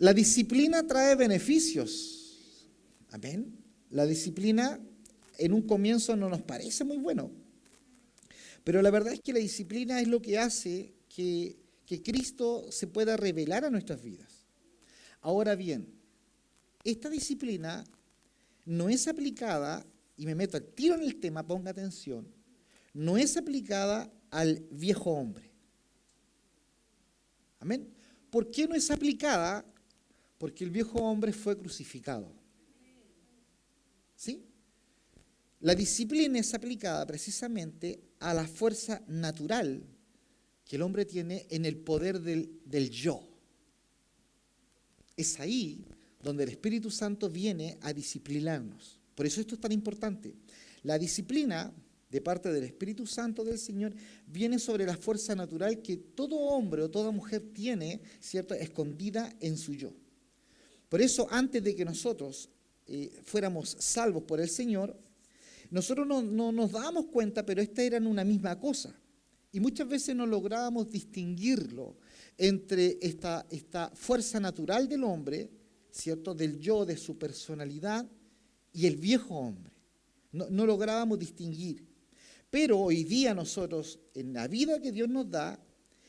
La disciplina trae beneficios. Amén. La disciplina en un comienzo no nos parece muy bueno. Pero la verdad es que la disciplina es lo que hace que Cristo se pueda revelar a nuestras vidas. Ahora bien, esta disciplina no es aplicada, y me meto al tiro en el tema, ponga atención, no es aplicada al viejo hombre. Amén. ¿Por qué no es aplicada? Porque el viejo hombre fue crucificado. ¿Sí? La disciplina es aplicada precisamente a la fuerza natural que el hombre tiene en el poder del yo. Es ahí donde el Espíritu Santo viene a disciplinarnos. Por eso esto es tan importante. La disciplina de parte del Espíritu Santo del Señor viene sobre la fuerza natural que todo hombre o toda mujer tiene, ¿cierto?, escondida en su yo. Por eso, antes de que nosotros fuéramos salvos por el Señor, nosotros no nos dábamos cuenta, pero estas eran una misma cosa. Y muchas veces no lográbamos distinguirlo entre esta fuerza natural del hombre, ¿cierto?, del yo, de su personalidad, y el viejo hombre. No lográbamos distinguir. Pero hoy día nosotros, en la vida que Dios nos da,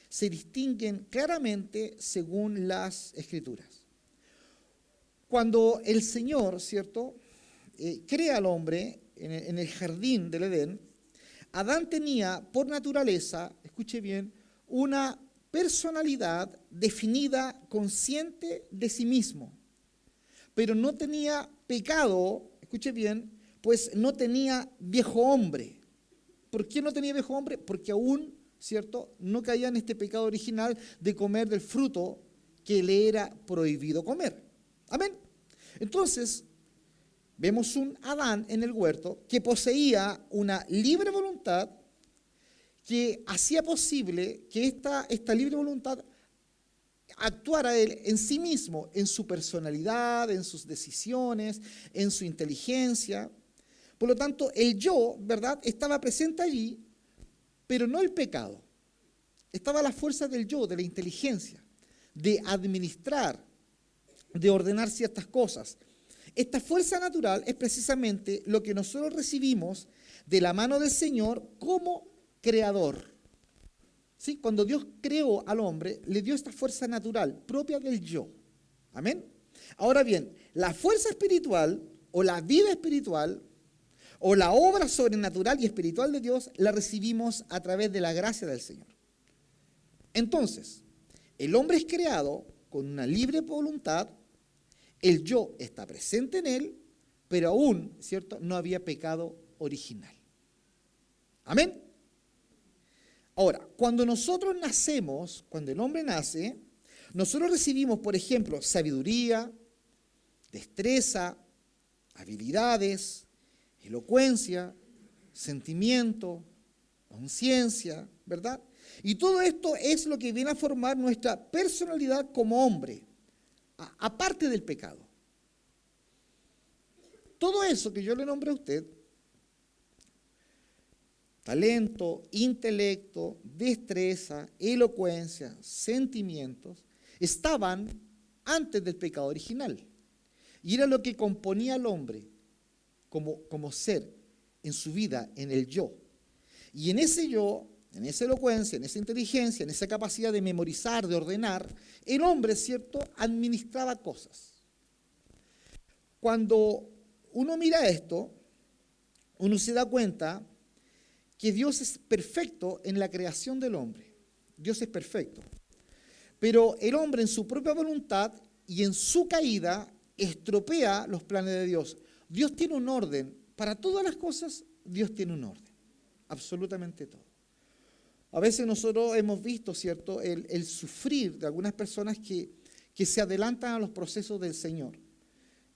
se distinguen claramente según las Escrituras. Cuando el Señor, ¿cierto?, crea al hombre en el jardín del Edén, Adán tenía por naturaleza, escuche bien, una personalidad definida, consciente de sí mismo. Pero no tenía pecado, escuche bien, pues no tenía viejo hombre. ¿Por qué no tenía viejo hombre? Porque aún, ¿cierto?, no caía en este pecado original de comer del fruto que le era prohibido comer. Amén. Entonces, vemos un Adán en el huerto que poseía una libre voluntad que hacía posible que esta libre voluntad actuara él en sí mismo, en su personalidad, en sus decisiones, en su inteligencia. Por lo tanto, el yo, ¿verdad?, estaba presente allí, pero no el pecado. Estaba la fuerza del yo, de la inteligencia, de administrar, de ordenar ciertas cosas. Esta fuerza natural es precisamente lo que nosotros recibimos de la mano del Señor como creador. ¿Sí? Cuando Dios creó al hombre, le dio esta fuerza natural propia del yo. Amén. Ahora bien, la fuerza espiritual o la vida espiritual o la obra sobrenatural y espiritual de Dios la recibimos a través de la gracia del Señor. Entonces, el hombre es creado con una libre voluntad, el yo está presente en él, pero aún, ¿cierto?, no había pecado original. Amén. Ahora, cuando nosotros nacemos, cuando el hombre nace, nosotros recibimos, por ejemplo, sabiduría, destreza, habilidades, elocuencia, sentimiento, conciencia, ¿verdad? Y todo esto es lo que viene a formar nuestra personalidad como hombre, aparte del pecado. Todo eso que yo le nombré a usted, talento, intelecto, destreza, elocuencia, sentimientos, estaban antes del pecado original. Y era lo que componía al hombre como ser en su vida, en el yo. Y en ese yo, en esa elocuencia, en esa inteligencia, en esa capacidad de memorizar, de ordenar, el hombre, ¿cierto?, administraba cosas. Cuando uno mira esto, uno se da cuenta que Dios es perfecto en la creación del hombre. Dios es perfecto. Pero el hombre en su propia voluntad y en su caída estropea los planes de Dios. Dios tiene un orden. Para todas las cosas, Dios tiene un orden. Absolutamente todo. A veces nosotros hemos visto, ¿cierto?, el sufrir de algunas personas que se adelantan a los procesos del Señor.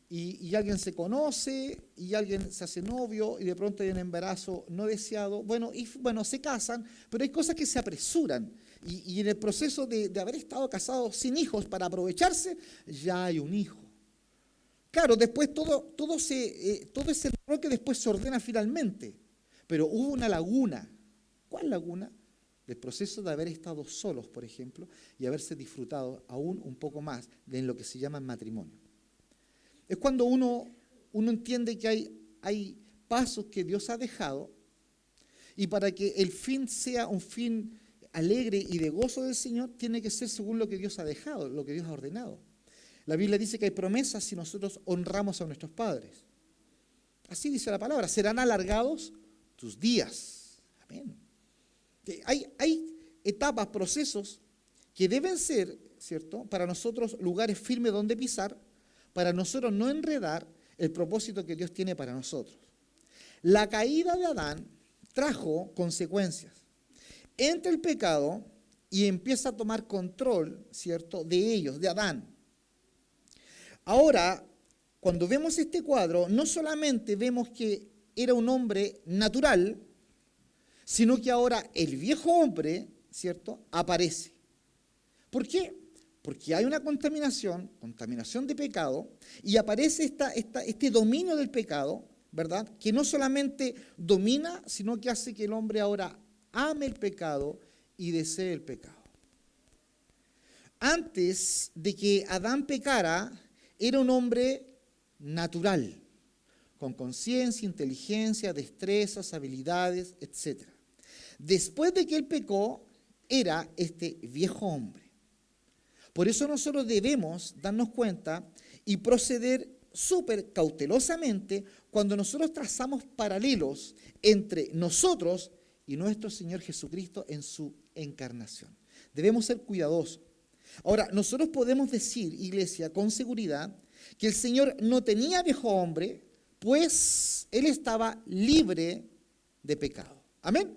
Y alguien se conoce, y alguien se hace novio, y de pronto hay un embarazo no deseado. Bueno, se casan, pero hay cosas que se apresuran. Y en el proceso de haber estado casados sin hijos para aprovecharse, ya hay un hijo. Claro, después todo ese error que después se ordena finalmente. Pero hubo una laguna. ¿Cuál laguna? del proceso de haber estado solos, por ejemplo, y haberse disfrutado aún un poco más de lo que se llama matrimonio. Es cuando uno entiende que hay pasos que Dios ha dejado, y para que el fin sea un fin alegre y de gozo del Señor, tiene que ser según lo que Dios ha dejado, lo que Dios ha ordenado. La Biblia dice que hay promesas si nosotros honramos a nuestros padres. Así dice la palabra, serán alargados tus días. Amén. Hay etapas, procesos que deben ser, ¿cierto?, para nosotros lugares firmes donde pisar, para nosotros no enredar el propósito que Dios tiene para nosotros. La caída de Adán trajo consecuencias. Entra el pecado y empieza a tomar control, ¿cierto?, de ellos, de Adán. Ahora, cuando vemos este cuadro, no solamente vemos que era un hombre natural, sino que ahora el viejo hombre, ¿cierto?, aparece. ¿Por qué? Porque hay una contaminación de pecado, y aparece este dominio del pecado, ¿verdad?, que no solamente domina, sino que hace que el hombre ahora ame el pecado y desee el pecado. Antes de que Adán pecara, era un hombre natural, con conciencia, inteligencia, destrezas, habilidades, etc. Después de que él pecó, era este viejo hombre. Por eso nosotros debemos darnos cuenta y proceder súper cautelosamente cuando nosotros trazamos paralelos entre nosotros y nuestro Señor Jesucristo en su encarnación. Debemos ser cuidadosos. Ahora, nosotros podemos decir, iglesia, con seguridad, que el Señor no tenía viejo hombre, pues Él estaba libre de pecado. Amén.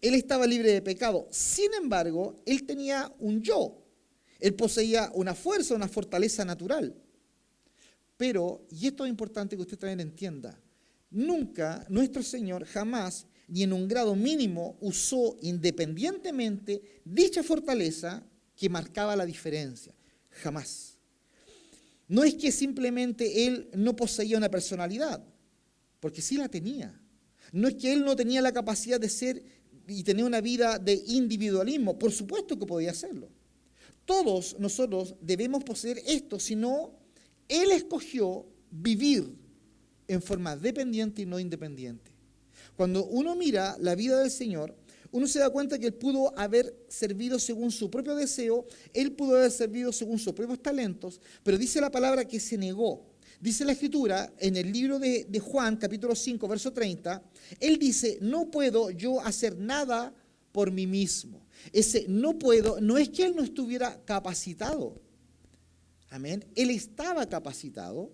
Él estaba libre de pecado. Sin embargo, Él tenía un yo. Él poseía una fuerza, una fortaleza natural. Pero, y esto es importante que usted también entienda, nunca nuestro Señor jamás, ni en un grado mínimo, usó independientemente dicha fortaleza que marcaba la diferencia. Jamás. No es que simplemente Él no poseía una personalidad, porque sí la tenía. No es que Él no tenía la capacidad de ser y tener una vida de individualismo. Por supuesto que podía hacerlo. Todos nosotros debemos poseer esto, si no, Él escogió vivir en forma dependiente y no independiente. Cuando uno mira la vida del Señor, uno se da cuenta que Él pudo haber servido según su propio deseo, Él pudo haber servido según sus propios talentos, pero dice la palabra que se negó. Dice la Escritura, en el libro de Juan, capítulo 5, verso 30, Él dice, no puedo yo hacer nada por mí mismo. Ese no puedo, no es que Él no estuviera capacitado. Amén. Él estaba capacitado,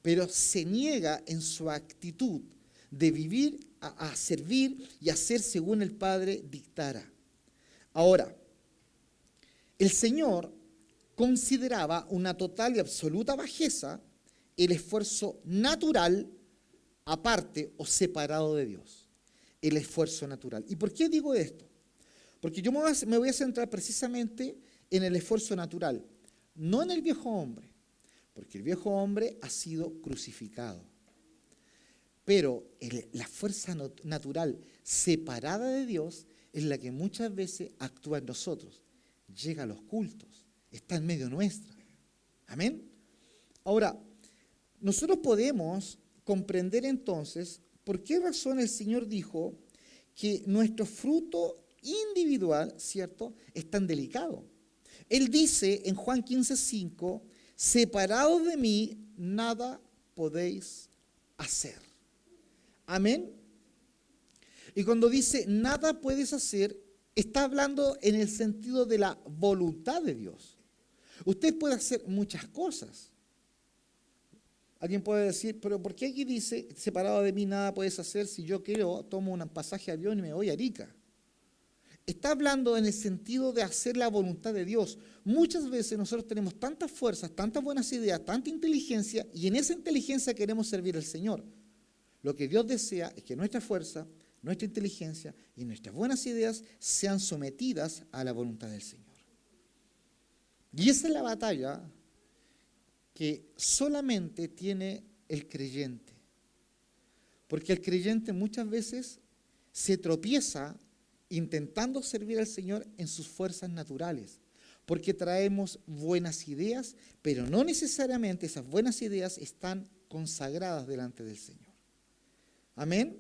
pero se niega en su actitud de vivir, a servir y hacer según el Padre dictara. Ahora, el Señor consideraba una total y absoluta bajeza el esfuerzo natural aparte o separado de Dios. El esfuerzo natural. ¿Y por qué digo esto? Porque yo me voy a centrar precisamente en el esfuerzo natural, no en el viejo hombre, porque el viejo hombre ha sido crucificado. Pero la fuerza natural separada de Dios es la que muchas veces actúa en nosotros. Llega a los cultos, está en medio nuestra. Amén. Ahora, nosotros podemos comprender entonces por qué razón el Señor dijo que nuestro fruto individual, ¿cierto?, es tan delicado. Él dice en Juan 15:5, separados de mí, nada podéis hacer. Amén. Y cuando dice nada puedes hacer, está hablando en el sentido de la voluntad de Dios. Usted puede hacer muchas cosas. Alguien puede decir, pero ¿por qué aquí dice, separado de mí nada puedes hacer, si yo quiero, tomo un pasaje de avión y me voy a Arica? Está hablando en el sentido de hacer la voluntad de Dios. Muchas veces nosotros tenemos tantas fuerzas, tantas buenas ideas, tanta inteligencia, y en esa inteligencia queremos servir al Señor. Lo que Dios desea es que nuestra fuerza, nuestra inteligencia y nuestras buenas ideas sean sometidas a la voluntad del Señor. Y esa es la batalla que solamente tiene el creyente. Porque el creyente muchas veces se tropieza intentando servir al Señor en sus fuerzas naturales, porque traemos buenas ideas, pero no necesariamente esas buenas ideas están consagradas delante del Señor. Amén.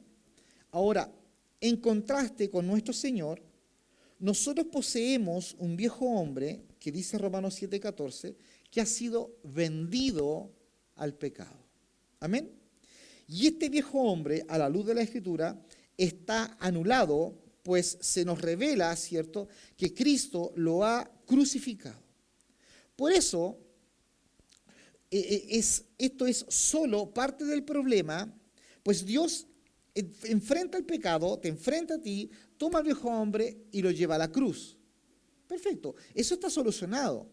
Ahora, en contraste con nuestro Señor, nosotros poseemos un viejo hombre, que dice Romanos 7:14, que ha sido vendido al pecado. Amén. Y este viejo hombre, a la luz de la Escritura, está anulado, pues se nos revela, ¿cierto?, que Cristo lo ha crucificado. Por eso, esto es solo parte del problema, pues Dios enfrenta el pecado, te enfrenta a ti, toma al viejo hombre y lo lleva a la cruz. Perfecto, eso está solucionado.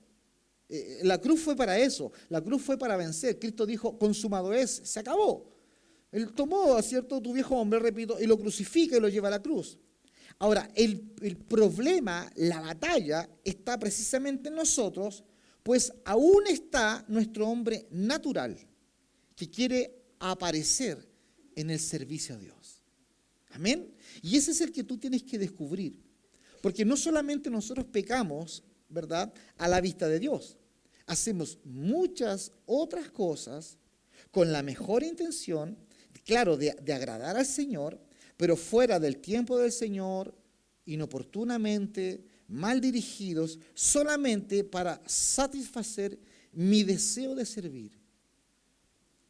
La cruz fue para eso, la cruz fue para vencer. Cristo dijo, consumado es, se acabó. Él tomó, ¿cierto?, tu viejo hombre, repito, y lo crucifica y lo lleva a la cruz. Ahora, el problema, la batalla, está precisamente en nosotros, pues aún está nuestro hombre natural, que quiere aparecer en el servicio a Dios. Amén. Y ese es el que tú tienes que descubrir. Porque no solamente nosotros pecamos, ¿verdad?, a la vista de Dios. Hacemos muchas otras cosas con la mejor intención, claro, de agradar al Señor, pero fuera del tiempo del Señor, inoportunamente, mal dirigidos, solamente para satisfacer mi deseo de servir.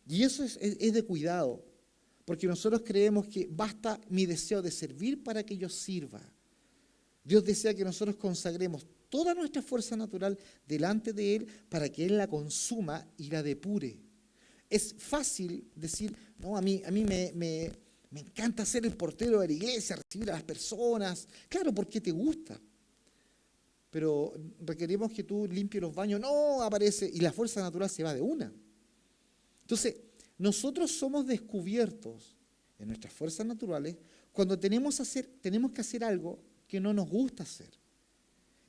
Y eso es de cuidado, porque nosotros creemos que basta mi deseo de servir para que yo sirva. Dios desea que nosotros consagremos toda nuestra fuerza natural delante de Él para que Él la consuma y la depure. Es fácil decir, no, a mí me encanta ser el portero de la iglesia, recibir a las personas. Claro, porque te gusta. Pero requerimos que tú limpies los baños. No, aparece. Y la fuerza natural se va de una. Entonces, nosotros somos descubiertos en nuestras fuerzas naturales cuando tenemos que hacer algo que no nos gusta hacer.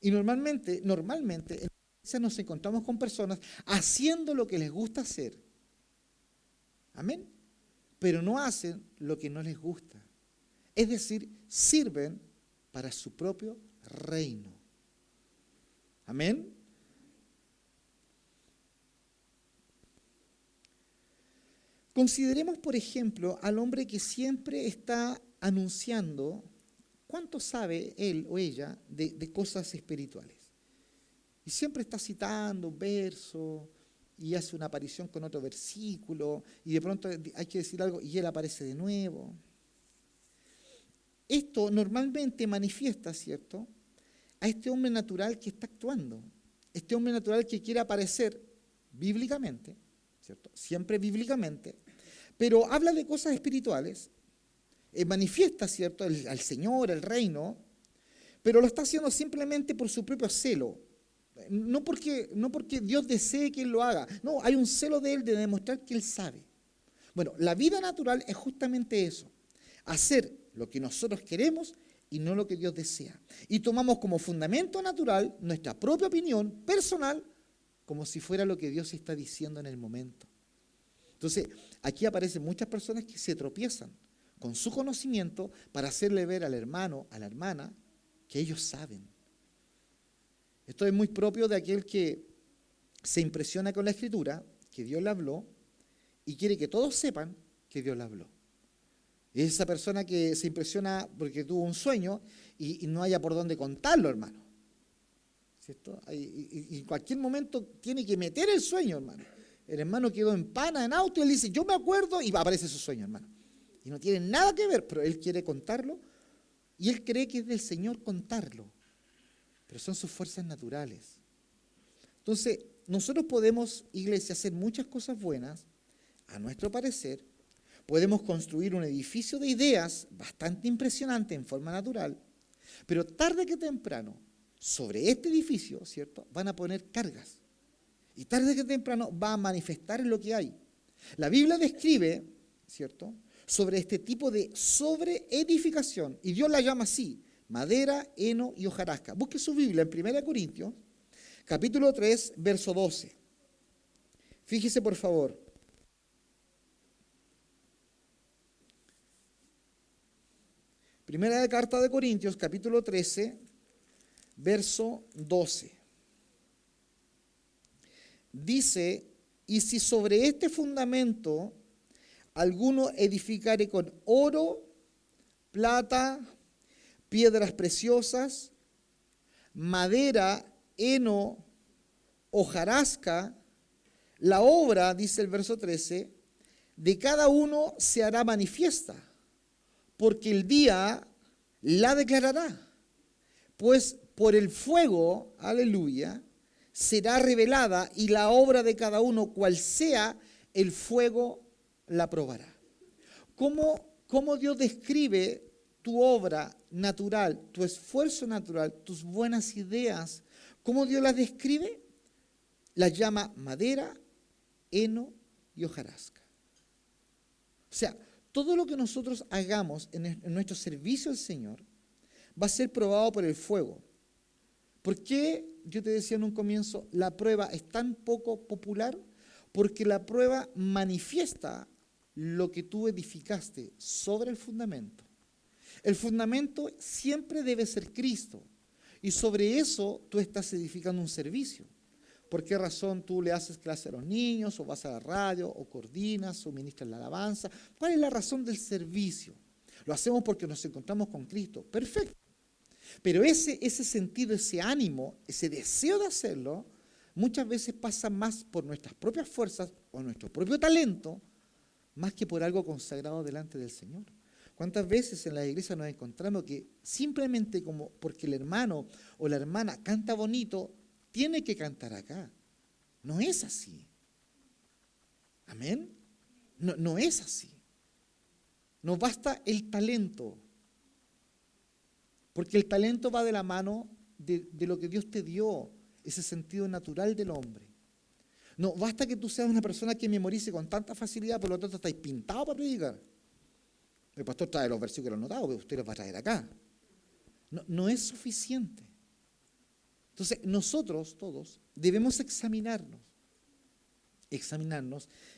Y normalmente en la iglesia nos encontramos con personas haciendo lo que les gusta hacer. Amén. Pero no hacen lo que no les gusta. Es decir, sirven para su propio reino. Amén. Consideremos, por ejemplo, al hombre que siempre está anunciando cuánto sabe él o ella de cosas espirituales. Y siempre está citando versos y hace una aparición con otro versículo y de pronto hay que decir algo y él aparece de nuevo. Esto normalmente manifiesta, ¿cierto?, a este hombre natural que está actuando. Este hombre natural que quiere aparecer bíblicamente, ¿cierto?, siempre bíblicamente, pero habla de cosas espirituales, manifiesta, ¿cierto?, al Señor, el reino, pero lo está haciendo simplemente por su propio celo. No porque Dios desee que Él lo haga. No, hay un celo de Él de demostrar que Él sabe. Bueno, la vida natural es justamente eso. Hacer lo que nosotros queremos y no lo que Dios desea. Y tomamos como fundamento natural nuestra propia opinión personal como si fuera lo que Dios está diciendo en el momento. Entonces, aquí aparecen muchas personas que se tropiezan con su conocimiento para hacerle ver al hermano, a la hermana, que ellos saben. Esto es muy propio de aquel que se impresiona con la Escritura, que Dios le habló, y quiere que todos sepan que Dios le habló. Es esa persona que se impresiona porque tuvo un sueño y no haya por dónde contarlo, hermano. ¿Cierto? Y en cualquier momento tiene que meter el sueño, hermano. El hermano quedó en pana, en auto, y él dice, yo me acuerdo, y aparece su sueño, hermano. Y no tiene nada que ver, pero él quiere contarlo, y él cree que es del Señor contarlo. Pero son sus fuerzas naturales. Entonces, nosotros podemos, iglesia, hacer muchas cosas buenas, a nuestro parecer. Podemos construir un edificio de ideas bastante impresionante en forma natural, pero tarde que temprano, sobre este edificio, ¿cierto?, van a poner cargas. Y tarde que temprano va a manifestar lo que hay. La Biblia describe, ¿cierto?, sobre este tipo de sobreedificación, y Dios la llama así, madera, heno y hojarasca. Busque su Biblia en 1 Corintios, capítulo 3, verso 12. Fíjese, por favor. Primera carta de Corintios, capítulo 13, verso 12. Dice, y si sobre este fundamento alguno edificare con oro, plata, piedras preciosas, madera, heno, hojarasca, la obra, dice el verso 13, de cada uno se hará manifiesta, porque el día la declarará, pues por el fuego, aleluya, será revelada y la obra de cada uno, cual sea, el fuego la probará. ¿Cómo Dios describe tu obra natural, tu esfuerzo natural, tus buenas ideas? ¿Cómo Dios las describe? Las llama madera, heno y hojarasca. O sea, todo lo que nosotros hagamos en nuestro servicio al Señor va a ser probado por el fuego. ¿Por qué, yo te decía en un comienzo, la prueba es tan poco popular? Porque la prueba manifiesta lo que tú edificaste sobre el fundamento. El fundamento siempre debe ser Cristo. Y sobre eso tú estás edificando un servicio. ¿Por qué razón tú le haces clase a los niños, o vas a la radio, o coordinas, o ministras la alabanza? ¿Cuál es la razón del servicio? Lo hacemos porque nos encontramos con Cristo. Perfecto. Pero ese sentido, ese ánimo, ese deseo de hacerlo, muchas veces pasa más por nuestras propias fuerzas o nuestro propio talento, más que por algo consagrado delante del Señor. ¿Cuántas veces en la iglesia nos encontramos que simplemente como porque el hermano o la hermana canta bonito, tiene que cantar acá? No es así. Amén. No es así. No basta el talento. Porque el talento va de la mano de lo que Dios te dio, ese sentido natural del hombre. No basta que tú seas una persona que memorice con tanta facilidad, por lo tanto estáis pintados para predicar. El pastor trae los versículos anotados, pero usted los va a traer acá. No es suficiente. Entonces, nosotros todos debemos examinarnos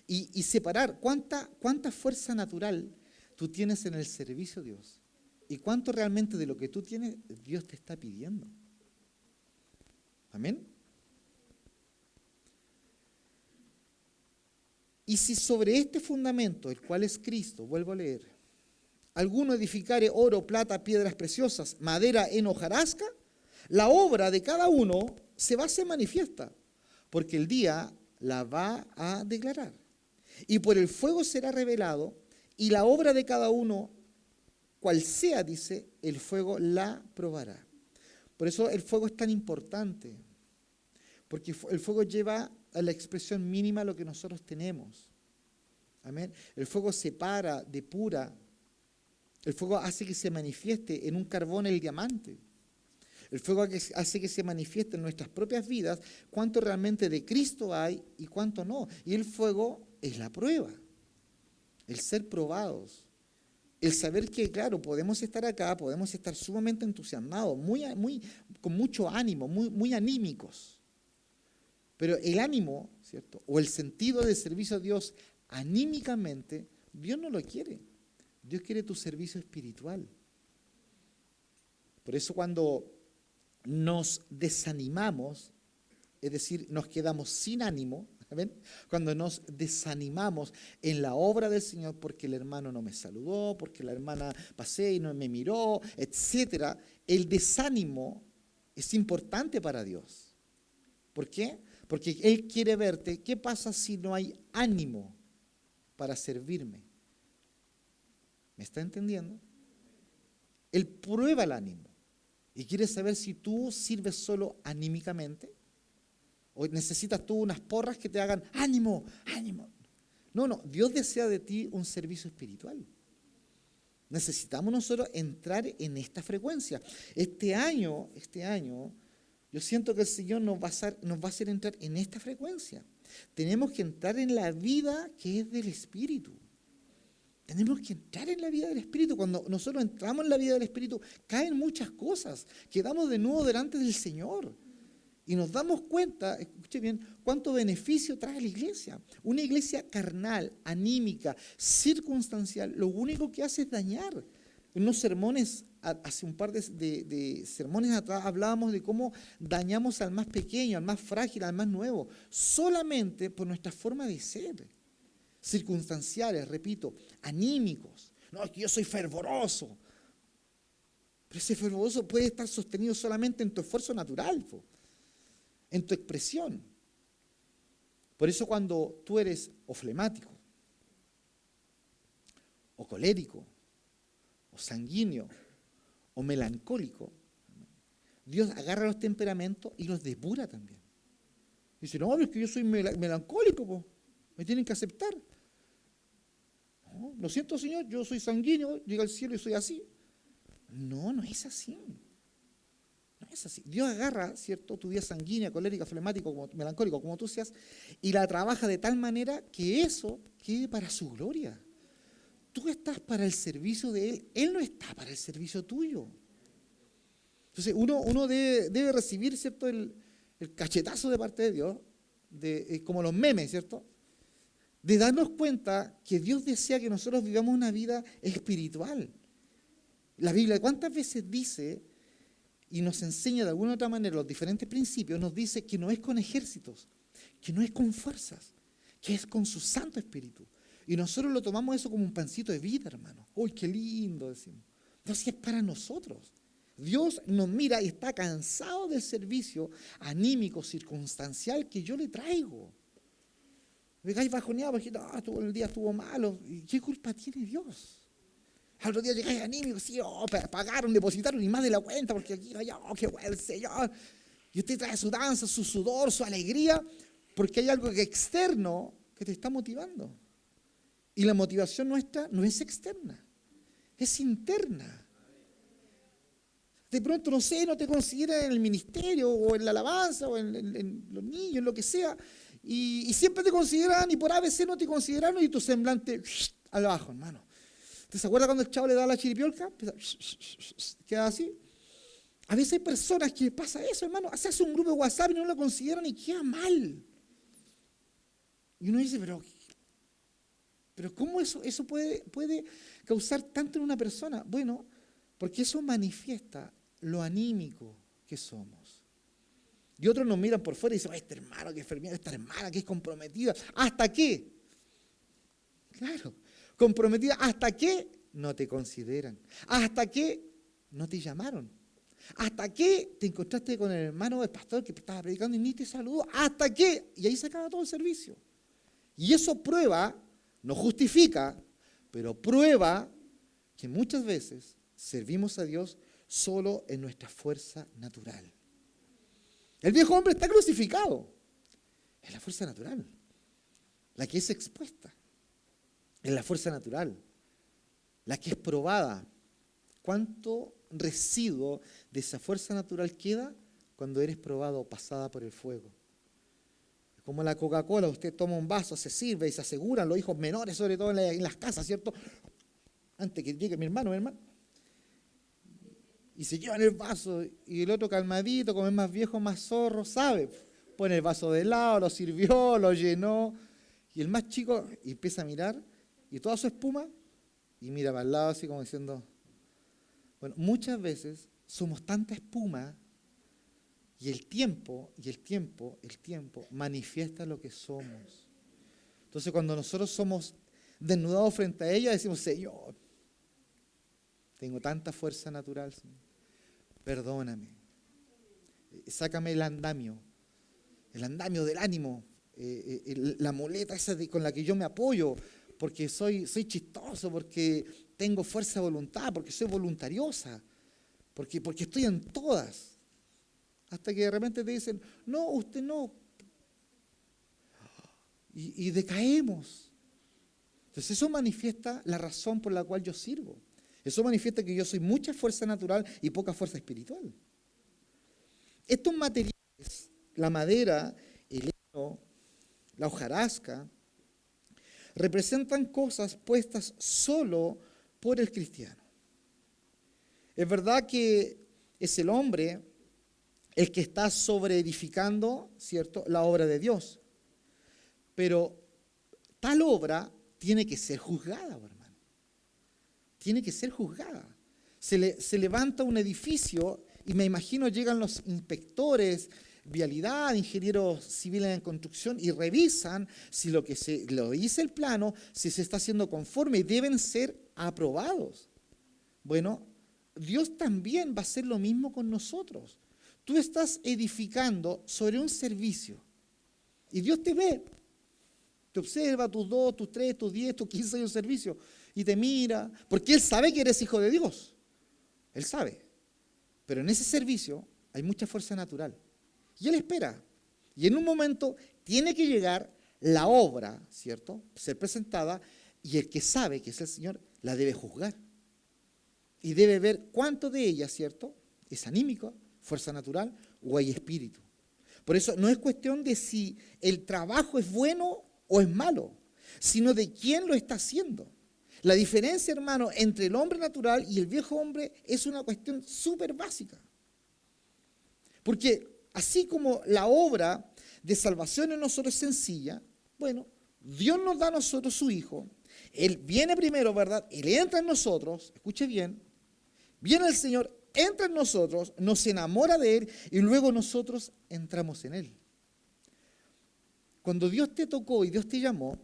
y separar cuánta fuerza natural tú tienes en el servicio a Dios y cuánto realmente de lo que tú tienes Dios te está pidiendo. Amén. Y si sobre este fundamento, el cual es Cristo, vuelvo a leer, alguno edificare oro, plata, piedras preciosas, madera, heno, hojarasca, la obra de cada uno se va a hacer manifiesta, porque el día la va a declarar. Y por el fuego será revelado, y la obra de cada uno, cual sea, dice, el fuego la probará. Por eso el fuego es tan importante, porque el fuego lleva a la expresión mínima lo que nosotros tenemos. Amén. El fuego separa, depura. El fuego hace que se manifieste en un carbón el diamante. El fuego hace que se manifieste en nuestras propias vidas cuánto realmente de Cristo hay y cuánto no. Y el fuego es la prueba, el ser probados, el saber que, claro, podemos estar acá, podemos estar sumamente entusiasmados, con mucho ánimo, muy anímicos. Pero el ánimo, ¿cierto? O el sentido de servicio a Dios anímicamente, Dios no lo quiere. Dios quiere tu servicio espiritual. Por eso cuando nos desanimamos, es decir, nos quedamos sin ánimo, ¿ven? Cuando nos desanimamos en la obra del Señor porque el hermano no me saludó, porque la hermana pasé y no me miró, etcétera, el desánimo es importante para Dios. ¿Por qué? Porque Él quiere verte. ¿Qué pasa si no hay ánimo para servirme? ¿Me está entendiendo? Él prueba el ánimo. Y quiere saber si tú sirves solo anímicamente o necesitas tú unas porras que te hagan ánimo, ánimo. No, Dios desea de ti un servicio espiritual. Necesitamos nosotros entrar en esta frecuencia. Este año, yo siento que el Señor nos va a hacer entrar en esta frecuencia. Tenemos que entrar en la vida que es del Espíritu. Tenemos que entrar en la vida del Espíritu. Cuando nosotros entramos en la vida del Espíritu, caen muchas cosas. Quedamos de nuevo delante del Señor. Y nos damos cuenta, escuche bien, cuánto beneficio trae la iglesia. Una iglesia carnal, anímica, circunstancial, lo único que hace es dañar. En unos sermones, hace un par de sermones atrás, hablábamos de cómo dañamos al más pequeño, al más frágil, al más nuevo, solamente por nuestra forma de ser. Circunstanciales, repito, anímicos. No, es que yo soy fervoroso. Pero ese fervoroso puede estar sostenido solamente en tu esfuerzo natural, en tu expresión. Por eso cuando tú eres o flemático, o colérico, o sanguíneo, o melancólico, Dios agarra los temperamentos y los depura también. Dice, no, es que yo soy melancólico, me tienen que aceptar. No, lo siento, Señor, yo soy sanguíneo, llego al cielo y soy así. No, no es así. No es así. Dios agarra, ¿cierto?, tu vida sanguínea, colérica, flemático, como, melancólico, como tú seas, y la trabaja de tal manera que eso quede para su gloria. Tú estás para el servicio de Él, Él no está para el servicio tuyo. Entonces uno debe recibir, ¿cierto?, el cachetazo de parte de Dios, como los memes, ¿cierto?, de darnos cuenta que Dios desea que nosotros vivamos una vida espiritual. La Biblia, ¿cuántas veces dice y nos enseña de alguna u otra manera los diferentes principios? Nos dice que no es con ejércitos, que no es con fuerzas, que es con su Santo Espíritu. Y nosotros lo tomamos eso como un pancito de vida, hermano. ¡Uy, qué lindo! Decimos. Entonces es para nosotros. Dios nos mira y está cansado del servicio anímico, circunstancial que yo le traigo. Llegáis bajoneado porque el día estuvo malo. ¿Y qué culpa tiene Dios? Al otro día llegáis anímico, sí, pagaron, depositaron y más de la cuenta porque aquí, allá, qué bueno el Señor. Y usted trae su danza, su sudor, su alegría, porque hay algo externo que te está motivando. Y la motivación nuestra no es externa, es interna. De pronto, no sé, no te consideran en el ministerio o en la alabanza o en los niños, en lo que sea, y siempre te consideran y por ABC no te consideraron y tu semblante al bajo, hermano. ¿Te se acuerda cuando el chavo le da la chiripiolca? Queda así. A veces hay personas que pasa eso, hermano. Se hace un grupo de WhatsApp y no lo consideran y queda mal. Y uno dice, pero ¿cómo eso puede causar tanto en una persona? Bueno, porque eso manifiesta lo anímico que somos. Y otros nos miran por fuera y dicen, este hermano que es enfermera, esta hermana que es comprometida. ¿Hasta qué? Claro, comprometida. ¿Hasta qué? No te consideran. ¿Hasta qué? No te llamaron. ¿Hasta qué te encontraste con el hermano del pastor que estaba predicando y ni te saludó? ¿Hasta qué? Y ahí se acaba todo el servicio. Y eso prueba, no justifica, pero prueba que muchas veces servimos a Dios solo en nuestra fuerza natural. El viejo hombre está crucificado. Es la fuerza natural, la que es expuesta. Es la fuerza natural, la que es probada. ¿Cuánto residuo de esa fuerza natural queda cuando eres probado o pasada por el fuego? Como la Coca-Cola, usted toma un vaso, se sirve y se aseguran los hijos menores, sobre todo en las casas, ¿cierto? Antes que llegue mi hermano. Y se llevan el vaso y el otro calmadito, como es más viejo, más zorro, sabe. Pone el vaso de lado, lo sirvió, lo llenó. Y el más chico empieza a mirar y toda su espuma y mira para el lado así como diciendo, bueno, muchas veces somos tanta espuma y el tiempo manifiesta lo que somos. Entonces cuando nosotros somos desnudados frente a ella, decimos, Señor, tengo tanta fuerza natural, Señor. Perdóname. Sácame el andamio del ánimo, la muleta esa con la que yo me apoyo, porque soy chistoso, porque tengo fuerza de voluntad, porque soy voluntariosa, porque estoy en todas. Hasta que de repente te dicen, no, usted no. Y decaemos. Entonces eso manifiesta la razón por la cual yo sirvo. Eso manifiesta que yo soy mucha fuerza natural y poca fuerza espiritual. Estos materiales, la madera, el heno, la hojarasca, representan cosas puestas solo por el cristiano. Es verdad que es el hombre el que está sobreedificando, ¿cierto?, la obra de Dios. Pero tal obra tiene que ser juzgada, hermano. Tiene que ser juzgada. Se levanta un edificio y me imagino llegan los inspectores, vialidad, ingenieros civiles en construcción y revisan si lo dice el plano, si se está haciendo conforme y deben ser aprobados. Bueno, Dios también va a hacer lo mismo con nosotros. Tú estás edificando sobre un servicio y Dios te ve, te observa tus 2, tus 3, tus 10, tus 15 años de servicio y te mira, porque Él sabe que eres hijo de Dios. Él sabe. Pero en ese servicio hay mucha fuerza natural. Y Él espera. Y en un momento tiene que llegar la obra, ¿cierto? Ser presentada y el que sabe que es el Señor la debe juzgar. Y debe ver cuánto de ella, ¿cierto? Es anímico, fuerza natural o hay espíritu. Por eso no es cuestión de si el trabajo es bueno o es malo, sino de quién lo está haciendo. La diferencia, hermano, entre el hombre natural y el viejo hombre es una cuestión súper básica. Porque así como la obra de salvación en nosotros es sencilla, bueno, Dios nos da a nosotros su Hijo, Él viene primero, ¿verdad? Él entra en nosotros, escuche bien, viene el Señor, entra en nosotros, nos enamora de Él y luego nosotros entramos en Él. Cuando Dios te tocó y Dios te llamó,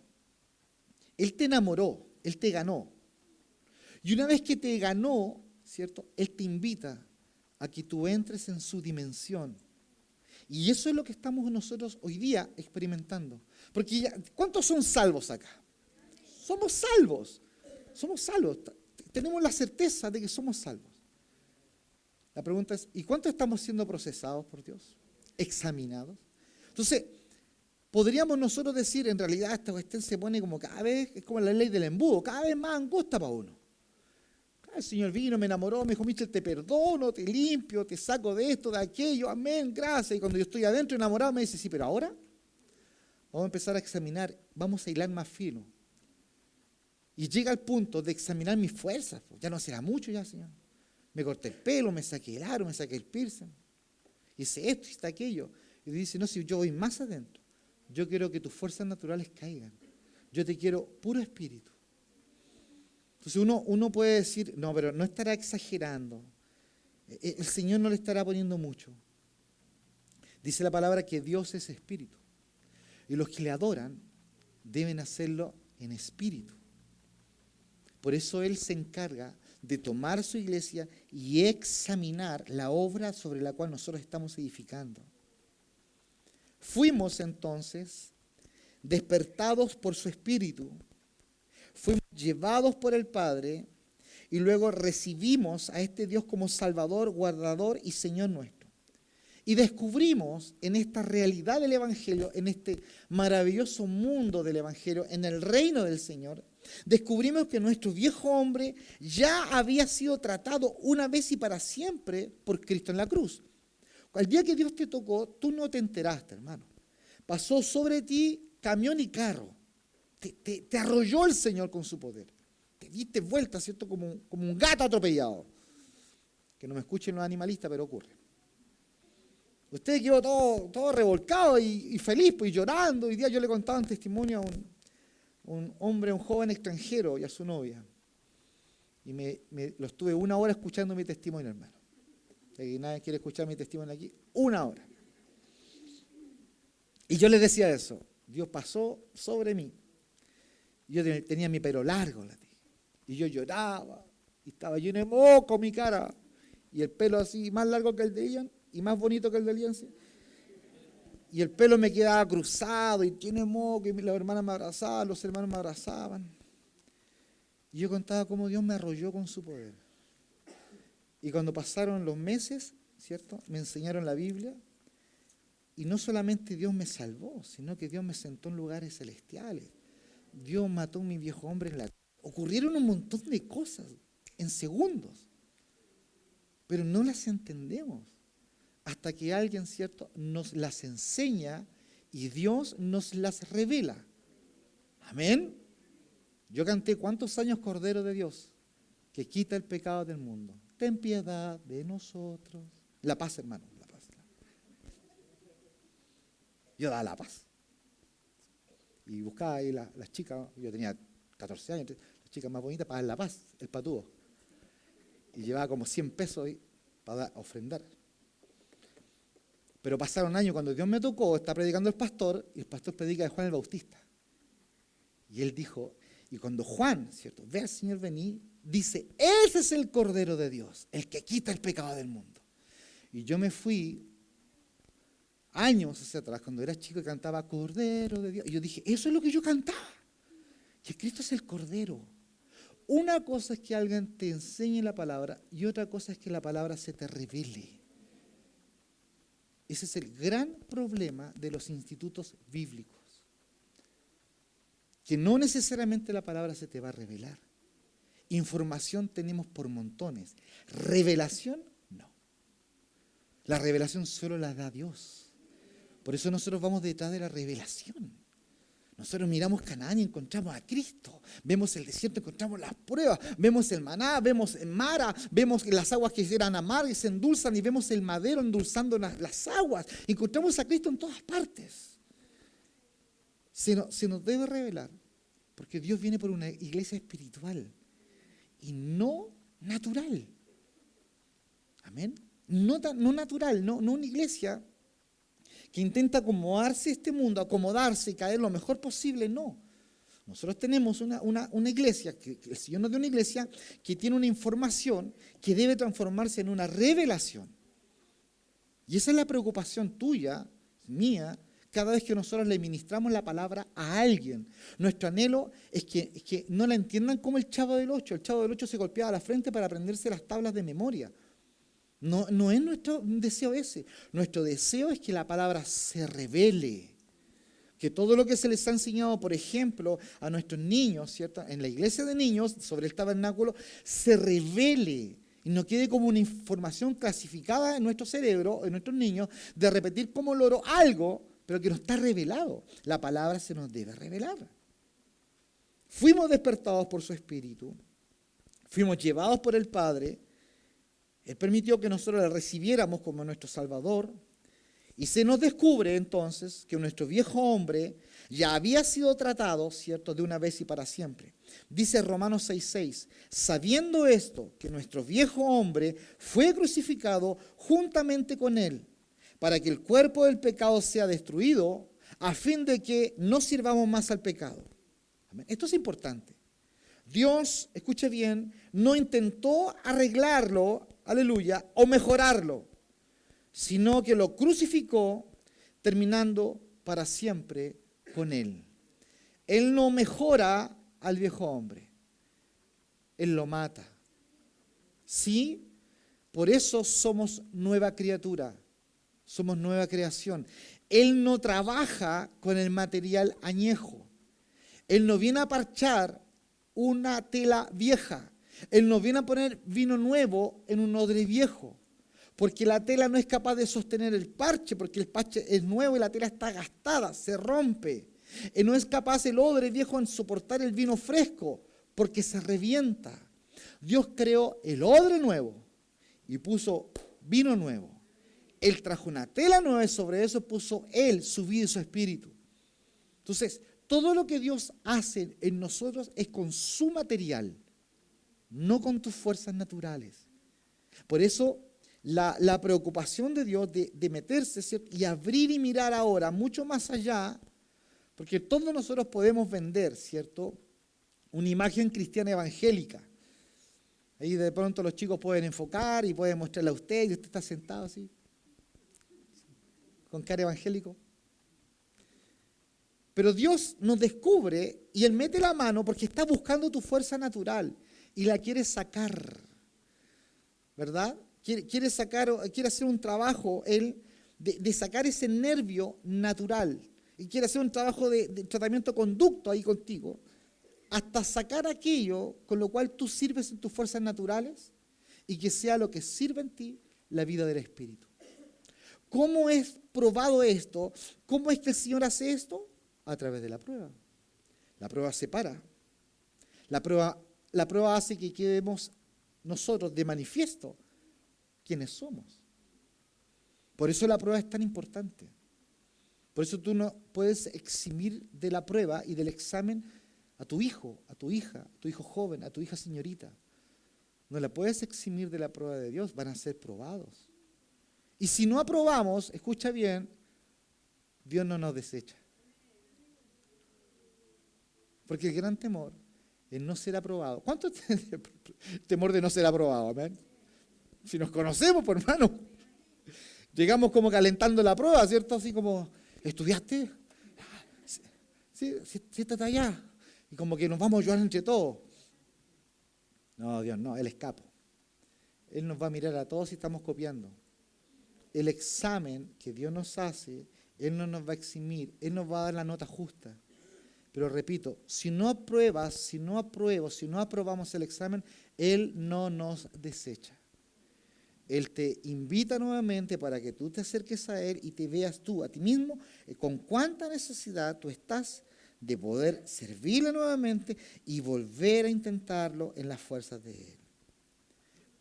Él te enamoró, Él te ganó. Y una vez que te ganó, ¿cierto? Él te invita a que tú entres en su dimensión. Y eso es lo que estamos nosotros hoy día experimentando. Porque ¿cuántos son salvos acá? Somos salvos. Somos salvos. Tenemos la certeza de que somos salvos. La pregunta es, ¿y cuánto estamos siendo procesados por Dios? Examinados. Entonces, podríamos nosotros decir, en realidad esta cuestión se pone como cada vez, es como la ley del embudo, cada vez más angustia para uno. El Señor vino, me enamoró, me dijo, Michel, te perdono, te limpio, te saco de esto, de aquello, amén, gracias. Y cuando yo estoy adentro enamorado me dice, sí, pero ahora vamos a empezar a examinar, vamos a hilar más fino. Y llega al punto de examinar mis fuerzas, ya no será mucho ya, Señor. Me corté el pelo, me saqué el aro, me saqué el piercing, hice esto, hice aquello. Y dice, no, si yo voy más adentro, yo quiero que tus fuerzas naturales caigan. Yo te quiero puro espíritu. Entonces uno puede decir, no, pero no estará exagerando. El Señor no le estará poniendo mucho. Dice la palabra que Dios es espíritu. Y los que le adoran deben hacerlo en espíritu. Por eso Él se encarga de tomar su iglesia y examinar la obra sobre la cual nosotros estamos edificando. Fuimos entonces despertados por su espíritu, fuimos llevados por el Padre y luego recibimos a este Dios como Salvador, Guardador y Señor nuestro. Y descubrimos en esta realidad del Evangelio, en este maravilloso mundo del Evangelio, en el reino del Señor, descubrimos que nuestro viejo hombre ya había sido tratado una vez y para siempre por Cristo en la cruz. El día que Dios te tocó, tú no te enteraste, hermano. Pasó sobre ti camión y carro. Te arrolló el Señor con su poder. Te diste vuelta, ¿cierto? Como un gato atropellado. Que no me escuchen los animalistas, pero ocurre. Usted quedó todo revolcado y feliz, pues, y llorando. Hoy día yo le contaba un testimonio a un hombre, un joven extranjero y a su novia. Y lo estuve 1 hora escuchando mi testimonio, hermano. Si nadie quiere escuchar mi testimonio aquí, 1 hora. Y yo les decía eso. Dios pasó sobre mí. Yo tenía mi pelo largo, y yo lloraba, y estaba lleno de moco mi cara, y el pelo así, más largo que el de Ian, y más bonito que el de Alianza. Y el pelo me quedaba cruzado, y lleno de moco, y las hermanas me abrazaban, los hermanos me abrazaban. Y yo contaba cómo Dios me arrolló con su poder. Y cuando pasaron los meses, ¿cierto? Me enseñaron la Biblia, y no solamente Dios me salvó, sino que Dios me sentó en lugares celestiales. Dios mató a mi viejo hombre en la... Ocurrieron un montón de cosas en segundos, pero no las entendemos hasta que alguien, ¿cierto?, nos las enseña y Dios nos las revela. Amén. Yo canté ¿cuántos años Cordero de Dios que quita el pecado del mundo? Ten piedad de nosotros. La paz, hermano, la paz. Yo daba la paz. Y buscaba ahí las chicas, yo tenía 14 años, las chicas más bonitas para dar la paz, el patúo. y llevaba como 100 pesos ahí para ofrendar. Pero pasaron años, cuando Dios me tocó, está predicando el pastor, y el pastor predica de Juan el Bautista. Y él dijo, y cuando Juan, ¿cierto?, ve al Señor venir, dice, ese es el Cordero de Dios, el que quita el pecado del mundo. Y yo me fui años hacia atrás, cuando era chico, y cantaba Cordero de Dios. Y yo dije, eso es lo que yo cantaba. Que Cristo es el Cordero. Una cosa es que alguien te enseñe la palabra y otra cosa es que la palabra se te revele. Ese es el gran problema de los institutos bíblicos. Que no necesariamente la palabra se te va a revelar. Información tenemos por montones. Revelación, no. La revelación solo la da Dios. Por eso nosotros vamos detrás de la revelación. Nosotros miramos Canaán y encontramos a Cristo. Vemos el desierto, encontramos las pruebas. Vemos el maná, vemos el Mara, vemos las aguas que eran amargas y se endulzan y vemos el madero endulzando las aguas. Encontramos a Cristo en todas partes. Se nos debe revelar, porque Dios viene por una iglesia espiritual y no natural. Amén. No natural, no una iglesia que intenta acomodarse a este mundo, acomodarse y caer lo mejor posible, no. Nosotros tenemos una iglesia, que el Señor nos dio una iglesia que tiene una información que debe transformarse en una revelación. Y esa es la preocupación tuya, mía, cada vez que nosotros le ministramos la palabra a alguien. Nuestro anhelo es que no la entiendan como el Chavo del Ocho. El Chavo del Ocho se golpeaba la frente para aprenderse las tablas de memoria. No es nuestro deseo ese. Nuestro deseo es que la palabra se revele. Que todo lo que se les ha enseñado, por ejemplo, a nuestros niños, ¿cierto?, en la iglesia de niños, sobre el tabernáculo, se revele. Y no quede como una información clasificada en nuestro cerebro, en nuestros niños, de repetir como loro algo, pero que no está revelado. La palabra se nos debe revelar. Fuimos despertados por su Espíritu. Fuimos llevados por el Padre. Él permitió que nosotros le recibiéramos como nuestro Salvador. Y se nos descubre entonces que nuestro viejo hombre ya había sido tratado, ¿cierto?, de una vez y para siempre. Dice Romanos 6:6, sabiendo esto, que nuestro viejo hombre fue crucificado juntamente con él, para que el cuerpo del pecado sea destruido, a fin de que no sirvamos más al pecado. Amén. Esto es importante. Dios, escuche bien, no intentó arreglarlo, aleluya, o mejorarlo, sino que lo crucificó, terminando para siempre con él. Él no mejora al viejo hombre, él lo mata. Sí, por eso somos nueva criatura, somos nueva creación. Él no trabaja con el material añejo, él no viene a parchar una tela vieja. Él no viene a poner vino nuevo en un odre viejo, porque la tela no es capaz de sostener el parche, porque el parche es nuevo y la tela está gastada, se rompe. Y no es capaz el odre viejo en soportar el vino fresco, porque se revienta. Dios creó el odre nuevo y puso vino nuevo. Él trajo una tela nueva y sobre eso puso Él su vida y su espíritu. Entonces, todo lo que Dios hace en nosotros es con su material, no con tus fuerzas naturales. Por eso la preocupación de Dios de meterse, ¿cierto?, y abrir y mirar ahora mucho más allá, porque todos nosotros podemos vender, ¿cierto?, una imagen cristiana evangélica. Ahí de pronto los chicos pueden enfocar y pueden mostrarle a usted, y usted está sentado así, con cara evangélico. Pero Dios nos descubre y Él mete la mano porque está buscando tu fuerza natural y la quiere sacar, ¿verdad? Quiere hacer un trabajo, Él, de sacar ese nervio natural. Y quiere hacer un trabajo de tratamiento conducto ahí contigo, hasta sacar aquello con lo cual tú sirves en tus fuerzas naturales y que sea lo que sirve en ti la vida del Espíritu. ¿Cómo es probado esto? ¿Cómo es que el Señor hace esto? A través de la prueba. La prueba separa. La prueba hace que quedemos nosotros de manifiesto quiénes somos. Por eso la prueba es tan importante. Por eso tú no puedes eximir de la prueba y del examen a tu hijo, a tu hija, a tu hijo joven, a tu hija señorita. no la puedes eximir de la prueba de Dios, van a ser probados. Y si no aprobamos, escucha bien, Dios no nos desecha. Porque el gran temor es no ser aprobado. ¿Cuánto es el temor de no ser aprobado? Amén. Si nos conocemos, por hermano, llegamos como calentando la prueba, ¿cierto? Así como, ¿estudiaste? Sí, siéntate allá. Y como que nos vamos a ayudar entre todos. No, Dios no, Él es capo. Él nos va a mirar a todos si estamos copiando. El examen que Dios nos hace, Él no nos va a eximir, Él nos va a dar la nota justa. Pero repito, si no aprobamos el examen, Él no nos desecha. Él te invita nuevamente para que tú te acerques a Él y te veas tú, a ti mismo, con cuánta necesidad tú estás de poder servirle nuevamente y volver a intentarlo en las fuerzas de Él.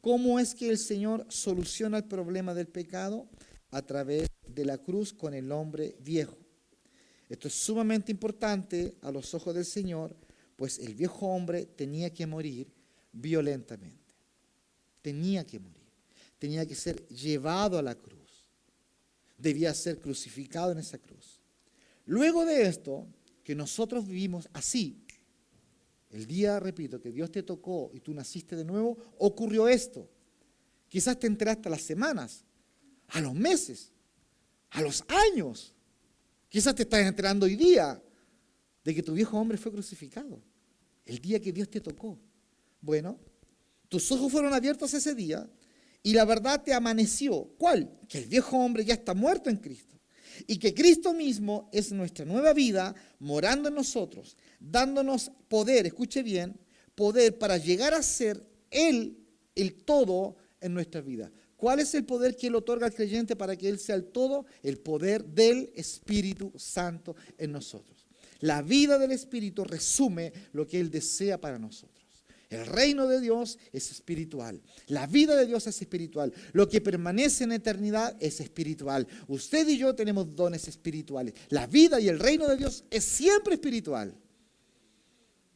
¿Cómo es que el Señor soluciona el problema del pecado? A través de la cruz con el hombre viejo. Esto es sumamente importante a los ojos del Señor, pues el viejo hombre tenía que morir violentamente. Tenía que morir. Tenía que ser llevado a la cruz. Debía ser crucificado en esa cruz. Luego de esto, que nosotros vivimos así, el día, repito, que Dios te tocó y tú naciste de nuevo, ocurrió esto. Quizás te enteraste a las semanas, a los meses, a los años. Quizás te estás enterando hoy día de que tu viejo hombre fue crucificado. El día que Dios te tocó. Bueno, tus ojos fueron abiertos ese día y la verdad te amaneció. ¿Cuál? Que el viejo hombre ya está muerto en Cristo. Y que Cristo mismo es nuestra nueva vida, morando en nosotros, dándonos poder, escuche bien, poder para llegar a ser Él, el todo en nuestra vida. ¿Cuál es el poder que Él otorga al creyente para que Él sea el todo? El poder del Espíritu Santo en nosotros. La vida del Espíritu resume lo que Él desea para nosotros. El reino de Dios es espiritual. La vida de Dios es espiritual. Lo que permanece en eternidad es espiritual. Usted y yo tenemos dones espirituales. La vida y el reino de Dios es siempre espiritual.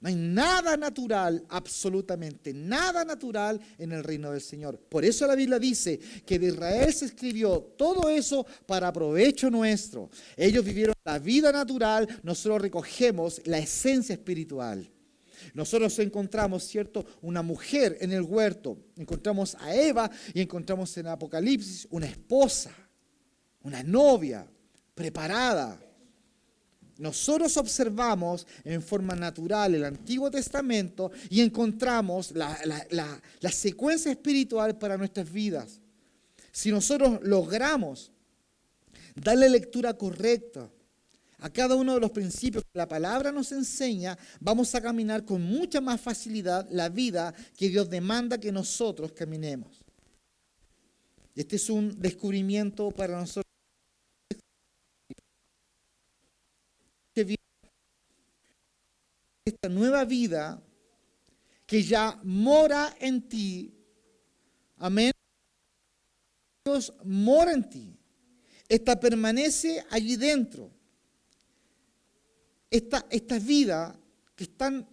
No hay nada natural, absolutamente nada natural en el reino del Señor. Por eso la Biblia dice que de Israel se escribió todo eso para provecho nuestro. Ellos vivieron la vida natural, nosotros recogemos la esencia espiritual. Nosotros encontramos, ¿cierto?, una mujer en el huerto, encontramos a Eva y encontramos en Apocalipsis una esposa, una novia preparada. Nosotros observamos en forma natural el Antiguo Testamento y encontramos la secuencia espiritual para nuestras vidas. Si nosotros logramos darle lectura correcta a cada uno de los principios que la palabra nos enseña, vamos a caminar con mucha más facilidad la vida que Dios demanda que nosotros caminemos. Este es un descubrimiento para nosotros. Esta nueva vida que ya mora en ti, amén, Dios mora en ti, esta permanece allí dentro. Esta vida que es tan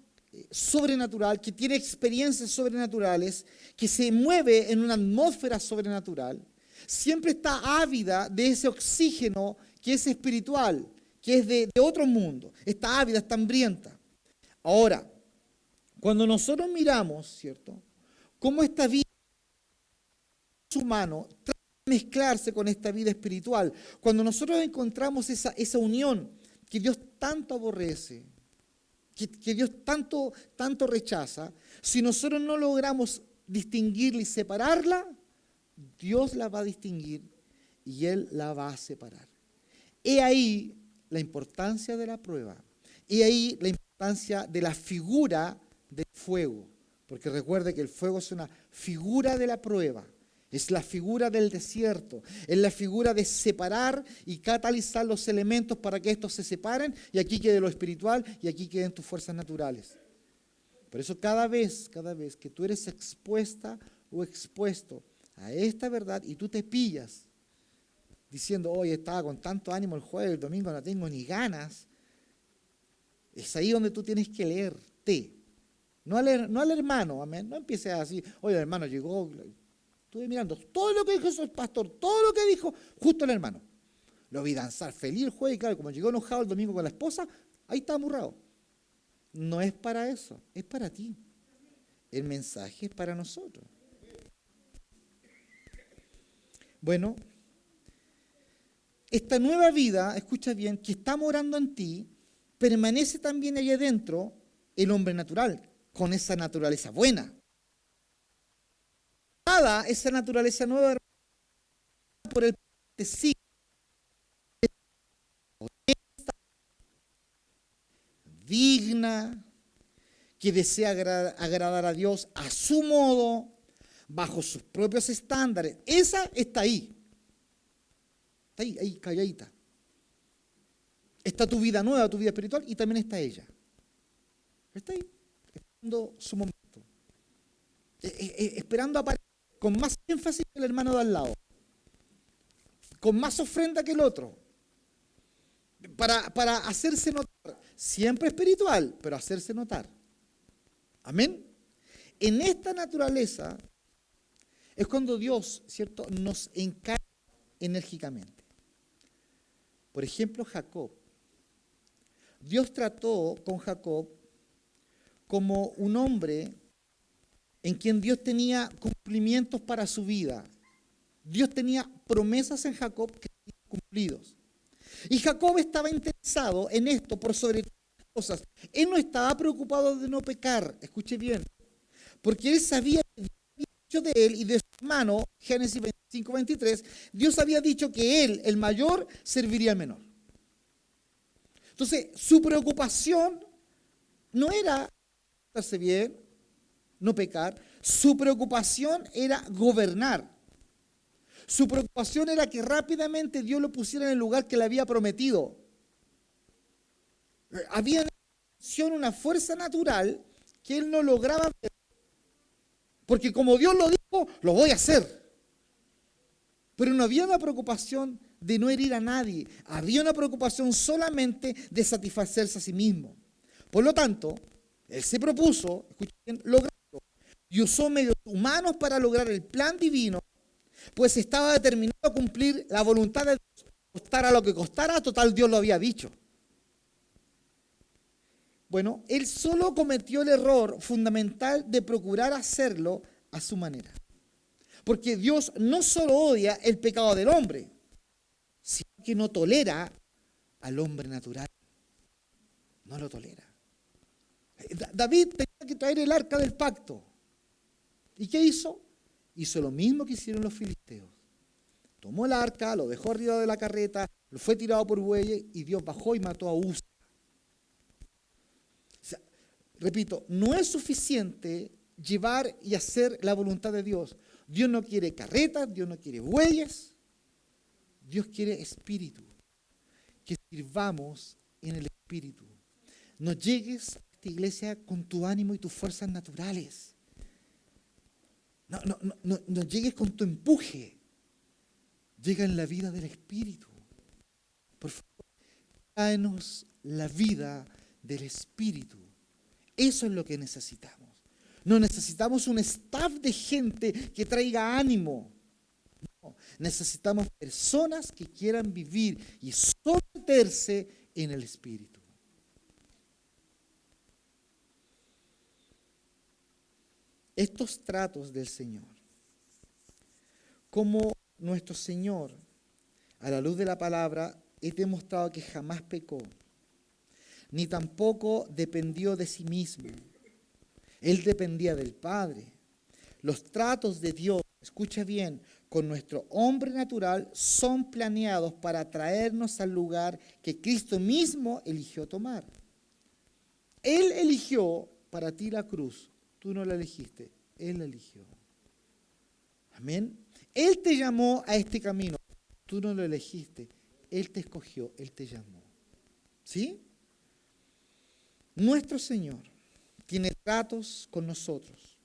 sobrenatural, que tiene experiencias sobrenaturales, que se mueve en una atmósfera sobrenatural, siempre está ávida de ese oxígeno que es espiritual, que es de otro mundo. Está ávida, está hambrienta. Ahora, cuando nosotros miramos, ¿cierto?, cómo esta vida humana trata de mezclarse con esta vida espiritual, cuando nosotros encontramos esa unión que Dios tanto aborrece, que Dios tanto rechaza, si nosotros no logramos distinguirla y separarla, Dios la va a distinguir y Él la va a separar. He ahí la importancia de la prueba. He ahí la importancia de la figura del fuego. Porque recuerde que el fuego es una figura de la prueba. Es la figura del desierto. Es la figura de separar y catalizar los elementos para que estos se separen y aquí quede lo espiritual y aquí queden tus fuerzas naturales. Por eso cada vez que tú eres expuesta o expuesto a esta verdad y tú te pillas diciendo, oye, estaba con tanto ánimo el jueves, el domingo no tengo ni ganas, es ahí donde tú tienes que leerte. no al hermano, amén. No empieces así, oye, el hermano llegó, estuve mirando todo lo que dijo el pastor, todo lo que dijo, justo el hermano. Lo vi danzar feliz el jueves y claro, como llegó enojado el domingo con la esposa, ahí está amurrado. No es para eso, es para ti. El mensaje es para nosotros. Bueno, esta nueva vida, escucha bien, que está morando en ti, permanece también ahí adentro el hombre natural, con esa naturaleza buena. Nada, esa naturaleza nueva por el sí, digna, que desea agradar a Dios a su modo, bajo sus propios estándares. Esa está ahí. Está ahí, calladita. Está tu vida nueva, tu vida espiritual, y también está ella. Está ahí, esperando su momento. Esperando aparecer con más énfasis que el hermano de al lado. Con más ofrenda que el otro. Para hacerse notar. Siempre espiritual, pero hacerse notar. Amén. En esta naturaleza es cuando Dios, ¿cierto?, nos encarga enérgicamente. Por ejemplo, Jacob. Dios trató con Jacob como un hombre en quien Dios tenía cumplimientos para su vida. Dios tenía promesas en Jacob que eran cumplidos. Y Jacob estaba interesado en esto por sobre todas las cosas. Él no estaba preocupado de no pecar, escuche bien, porque él sabía que Dios había dicho de él y de su hermano, Génesis 25:23, Dios había dicho que él, el mayor, serviría al menor. Entonces, su preocupación no era estarse bien, no pecar, su preocupación era gobernar. Su preocupación era que rápidamente Dios lo pusiera en el lugar que le había prometido. Había una fuerza natural que él no lograba ver. Porque como Dios lo dijo, lo voy a hacer. Pero no había una preocupación de no herir a nadie. Había una preocupación solamente de satisfacerse a sí mismo. Por lo tanto, él se propuso, escuchen bien, lograrlo. Y usó medios humanos para lograr el plan divino, pues estaba determinado a cumplir la voluntad de Dios, costara lo que costara, total Dios lo había dicho. Bueno, él solo cometió el error fundamental de procurar hacerlo a su manera. Porque Dios no solo odia el pecado del hombre, sino que no tolera al hombre natural. No lo tolera. David tenía que traer el arca del pacto. ¿Y qué hizo? Hizo lo mismo que hicieron los filisteos. Tomó el arca, lo dejó arriba de la carreta, lo fue tirado por bueyes y Dios bajó y mató a Uza. O sea, repito, no es suficiente llevar y hacer la voluntad de Dios. Dios no quiere carretas, Dios no quiere bueyes, Dios quiere espíritu. Que sirvamos en el espíritu. No llegues a esta iglesia con tu ánimo y tus fuerzas naturales. No llegues con tu empuje. Llega en la vida del Espíritu. Por favor, tráenos la vida del Espíritu. Eso es lo que necesitamos. No necesitamos un staff de gente que traiga ánimo. No, necesitamos personas que quieran vivir y someterse en el Espíritu. Estos tratos del Señor, como nuestro Señor, a la luz de la palabra, he demostrado que jamás pecó, ni tampoco dependió de sí mismo. Él dependía del Padre. Los tratos de Dios, escucha bien, con nuestro hombre natural son planeados para traernos al lugar que Cristo mismo eligió tomar. Él eligió para ti la cruz. Tú no la elegiste, Él la eligió. Amén. Él te llamó a este camino. Tú no lo elegiste. Él te escogió, Él te llamó. ¿Sí? Nuestro Señor tiene tratos con nosotros.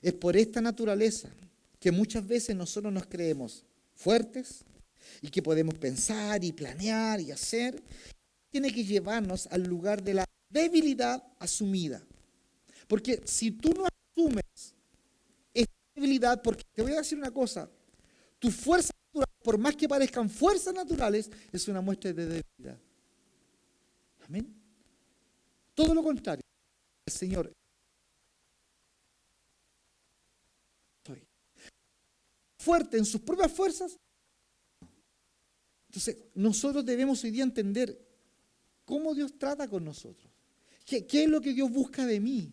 Es por esta naturaleza que muchas veces nosotros nos creemos fuertes y que podemos pensar y planear y hacer. Tiene que llevarnos al lugar de la debilidad asumida. Porque si tú no asumes esta debilidad, porque te voy a decir una cosa, tu fuerza natural, por más que parezcan fuerzas naturales, es una muestra de debilidad. Amén. Todo lo contrario, el Señor estoy fuerte en sus propias fuerzas. Entonces, nosotros debemos hoy día entender cómo Dios trata con nosotros. ¿Qué es lo que Dios busca de mí?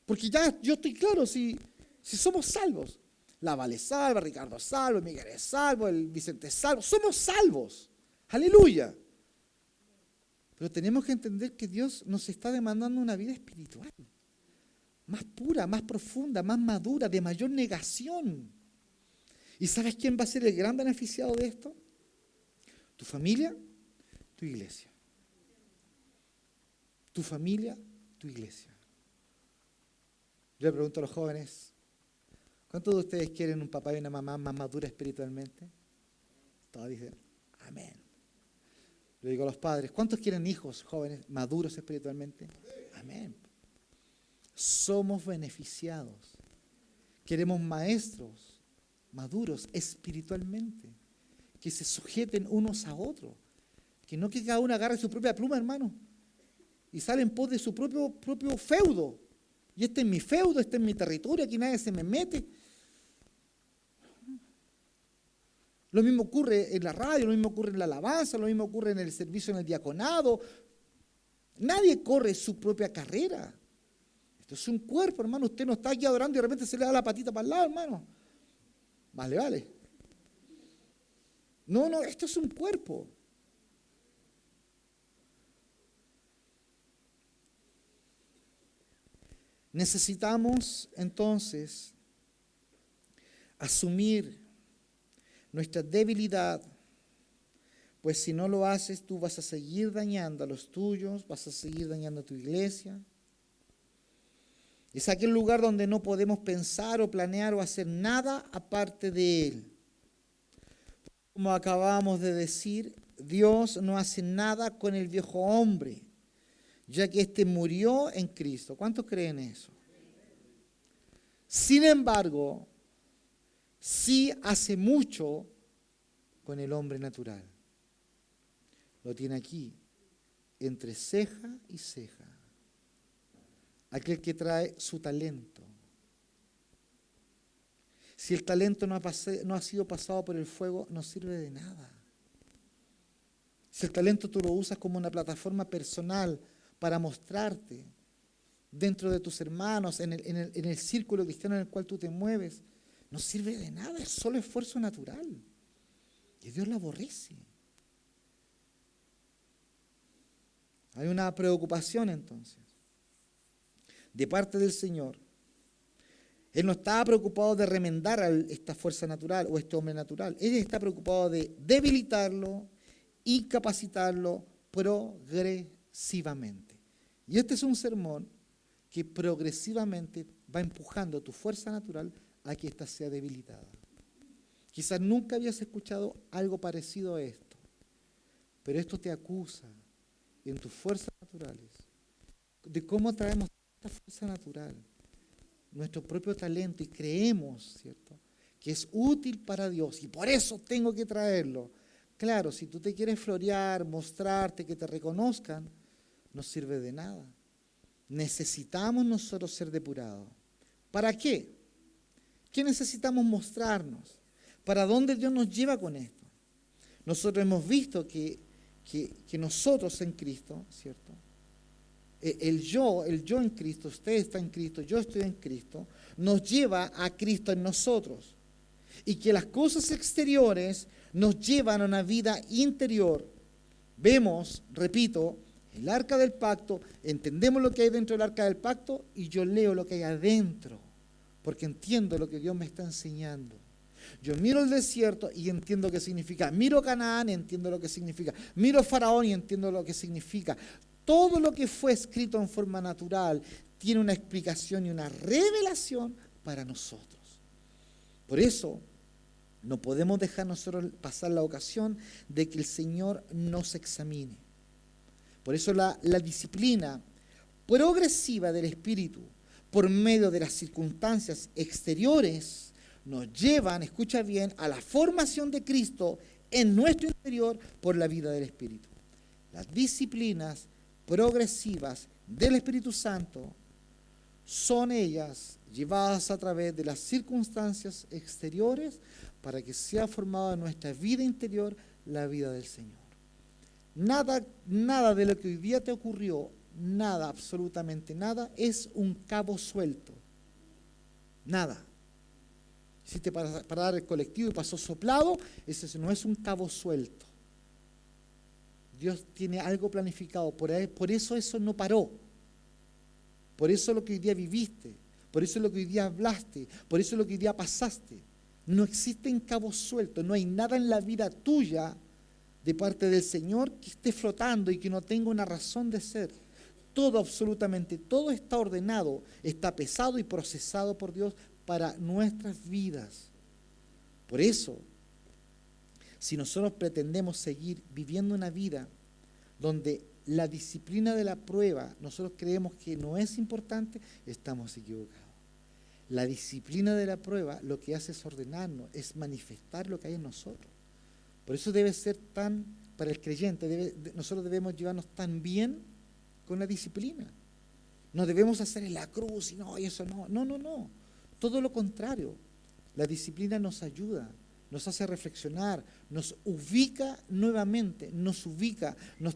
Porque ya yo estoy claro, si somos salvos. La Vale es salva, Ricardo es salvo, Miguel es salvo, el Vicente es salvo. Somos salvos. Aleluya. Pero tenemos que entender que Dios nos está demandando una vida espiritual. Más pura, más profunda, más madura, de mayor negación. ¿Y sabes quién va a ser el gran beneficiado de esto? Tu familia, tu iglesia. Tu familia, tu iglesia. Yo le pregunto a los jóvenes, ¿cuántos de ustedes quieren un papá y una mamá más madura espiritualmente? Todos dicen, amén. Le digo a los padres, ¿cuántos quieren hijos jóvenes maduros espiritualmente? Amén. Somos beneficiados. Queremos maestros maduros espiritualmente, que se sujeten unos a otros, que no que cada uno agarre su propia pluma, hermano, y sale en pos de su propio feudo. Y este es mi feudo, este es mi territorio, aquí nadie se me mete. Lo mismo ocurre en la radio, lo mismo ocurre en la alabanza, lo mismo ocurre en el servicio en el diaconado. Nadie corre su propia carrera. Esto es un cuerpo, hermano. Usted no está aquí adorando y de repente se le da la patita para el lado, hermano. Vale. No, esto es un cuerpo. Necesitamos entonces asumir nuestra debilidad, pues si no lo haces, tú vas a seguir dañando a los tuyos, vas a seguir dañando a tu iglesia. Es aquel lugar donde no podemos pensar o planear o hacer nada aparte de Él. Como acabamos de decir, Dios no hace nada con el viejo hombre, ya que éste murió en Cristo. ¿Cuántos creen eso? Sin embargo, sí hace mucho con el hombre natural. Lo tiene aquí, entre ceja y ceja. Aquel que trae su talento. Si el talento no ha sido pasado por el fuego, no sirve de nada. Si el talento tú lo usas como una plataforma personal para mostrarte dentro de tus hermanos, en el círculo cristiano en el cual tú te mueves, no sirve de nada, es solo esfuerzo natural. Y Dios lo aborrece. Hay una preocupación entonces de parte del Señor. Él no está preocupado de remendar a esta fuerza natural o este hombre natural. Él está preocupado de debilitarlo, incapacitarlo progresivamente. Y este es un sermón que progresivamente va empujando tu fuerza natural a que ésta sea debilitada. Quizás nunca habías escuchado algo parecido a esto, pero esto te acusa en tus fuerzas naturales de cómo traemos esta fuerza natural, nuestro propio talento, y creemos, ¿cierto?, que es útil para Dios y por eso tengo que traerlo. Claro, si tú te quieres florear, mostrarte, que te reconozcan, no sirve de nada. Necesitamos nosotros ser depurados. ¿Para qué? ¿Qué necesitamos mostrarnos? ¿Para dónde Dios nos lleva con esto? Nosotros hemos visto que nosotros en Cristo, ¿cierto?, el yo en Cristo, usted está en Cristo, yo estoy en Cristo, nos lleva a Cristo en nosotros. Y que las cosas exteriores nos llevan a una vida interior. Vemos, repito, el arca del pacto, entendemos lo que hay dentro del arca del pacto y yo leo lo que hay adentro, porque entiendo lo que Dios me está enseñando. Yo miro el desierto y entiendo qué significa. Miro Canaán y entiendo lo que significa. Miro Faraón y entiendo lo que significa. Todo lo que fue escrito en forma natural tiene una explicación y una revelación para nosotros. Por eso no podemos dejar nosotros pasar la ocasión de que el Señor nos examine. Por eso la disciplina progresiva del Espíritu por medio de las circunstancias exteriores nos llevan, escucha bien, a la formación de Cristo en nuestro interior por la vida del Espíritu. Las disciplinas progresivas del Espíritu Santo son ellas llevadas a través de las circunstancias exteriores para que sea formada en nuestra vida interior la vida del Señor. Nada de lo que hoy día te ocurrió, nada, absolutamente nada, es un cabo suelto. Nada. Si te parar el colectivo y pasó soplado, ese no es un cabo suelto. Dios tiene algo planificado, por eso eso no paró. Por eso lo que hoy día viviste, por eso lo que hoy día hablaste, por eso lo que hoy día pasaste. No existen cabos sueltos, no hay nada en la vida tuya de parte del Señor que esté flotando y que no tenga una razón de ser. Todo, absolutamente todo está ordenado, está pesado y procesado por Dios para nuestras vidas. Por eso, si nosotros pretendemos seguir viviendo una vida donde la disciplina de la prueba nosotros creemos que no es importante, estamos equivocados. La disciplina de la prueba lo que hace es ordenarnos, es manifestar lo que hay en nosotros. Por eso debe ser tan, para el creyente, nosotros debemos llevarnos tan bien con la disciplina. No debemos hacer en la cruz y no, y eso no. No. Todo lo contrario. La disciplina nos ayuda, nos hace reflexionar, nos ubica nuevamente, nos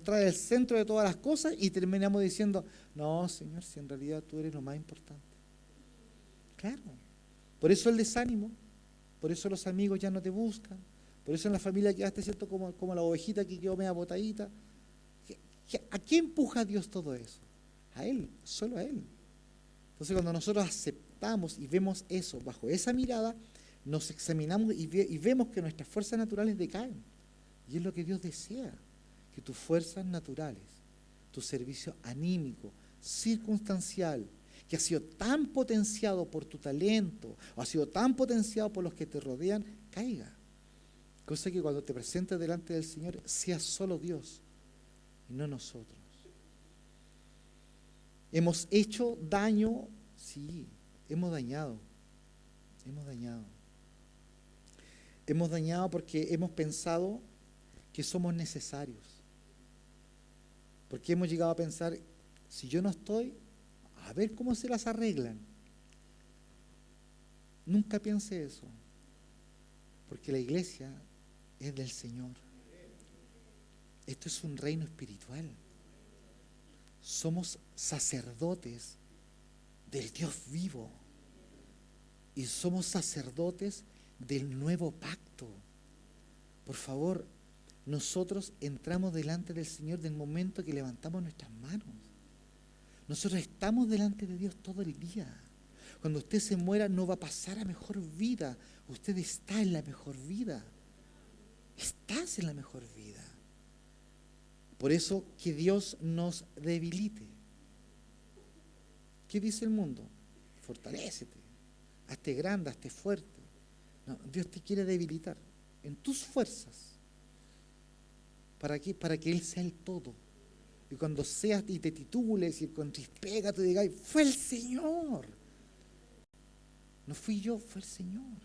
trae al centro de todas las cosas y terminamos diciendo, no, Señor, si en realidad tú eres lo más importante. Claro. Por eso el desánimo, por eso los amigos ya no te buscan, por eso en la familia quedaste, ¿cierto?, como la ovejita que quedó media botadita. ¿A qué empuja Dios todo eso? A Él, solo a Él. Entonces cuando nosotros aceptamos y vemos eso bajo esa mirada, nos examinamos y vemos que nuestras fuerzas naturales decaen. Y es lo que Dios desea, que tus fuerzas naturales, tu servicio anímico, circunstancial, que ha sido tan potenciado por tu talento, o ha sido tan potenciado por los que te rodean, caiga. Cosa que cuando te presentes delante del Señor, sea solo Dios y no nosotros. ¿Hemos hecho daño? Sí, hemos dañado. Hemos dañado porque hemos pensado que somos necesarios. Porque hemos llegado a pensar, si yo no estoy, a ver cómo se las arreglan. Nunca piense eso. Porque la iglesia es del Señor. Esto es un reino espiritual. Somos sacerdotes del Dios vivo. Y somos sacerdotes del nuevo pacto. Por favor, nosotros entramos delante del Señor del momento que levantamos nuestras manos. Nosotros estamos delante de Dios todo el día. Cuando usted se muera no va a pasar a mejor vida. Usted está en la mejor vida. Estás en la mejor vida. Por eso que Dios nos debilite. ¿Qué dice el mundo? Fortalécete, hazte grande, hazte fuerte. No, Dios te quiere debilitar en tus fuerzas. ¿Para qué? Para que Él sea el todo. Y cuando seas y te titules y con trispega te digas, fue el Señor. No fui yo, fue el Señor.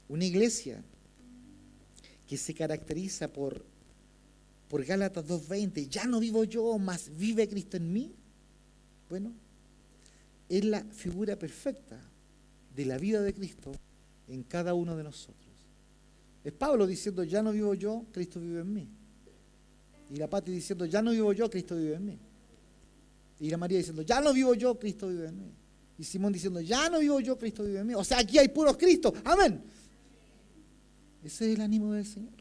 Una iglesia que se caracteriza por Gálatas 2:20, ya no vivo yo, mas vive Cristo en mí. Bueno, es la figura perfecta de la vida de Cristo en cada uno de nosotros. Es Pablo diciendo, ya no vivo yo, Cristo vive en mí. Y la Pati diciendo, ya no vivo yo, Cristo vive en mí. Y la María diciendo, ya no vivo yo, Cristo vive en mí. Y Simón diciendo, ya no vivo yo, Cristo vive en mí. O sea, aquí hay puros Cristo. Amén. Ese es el ánimo del Señor.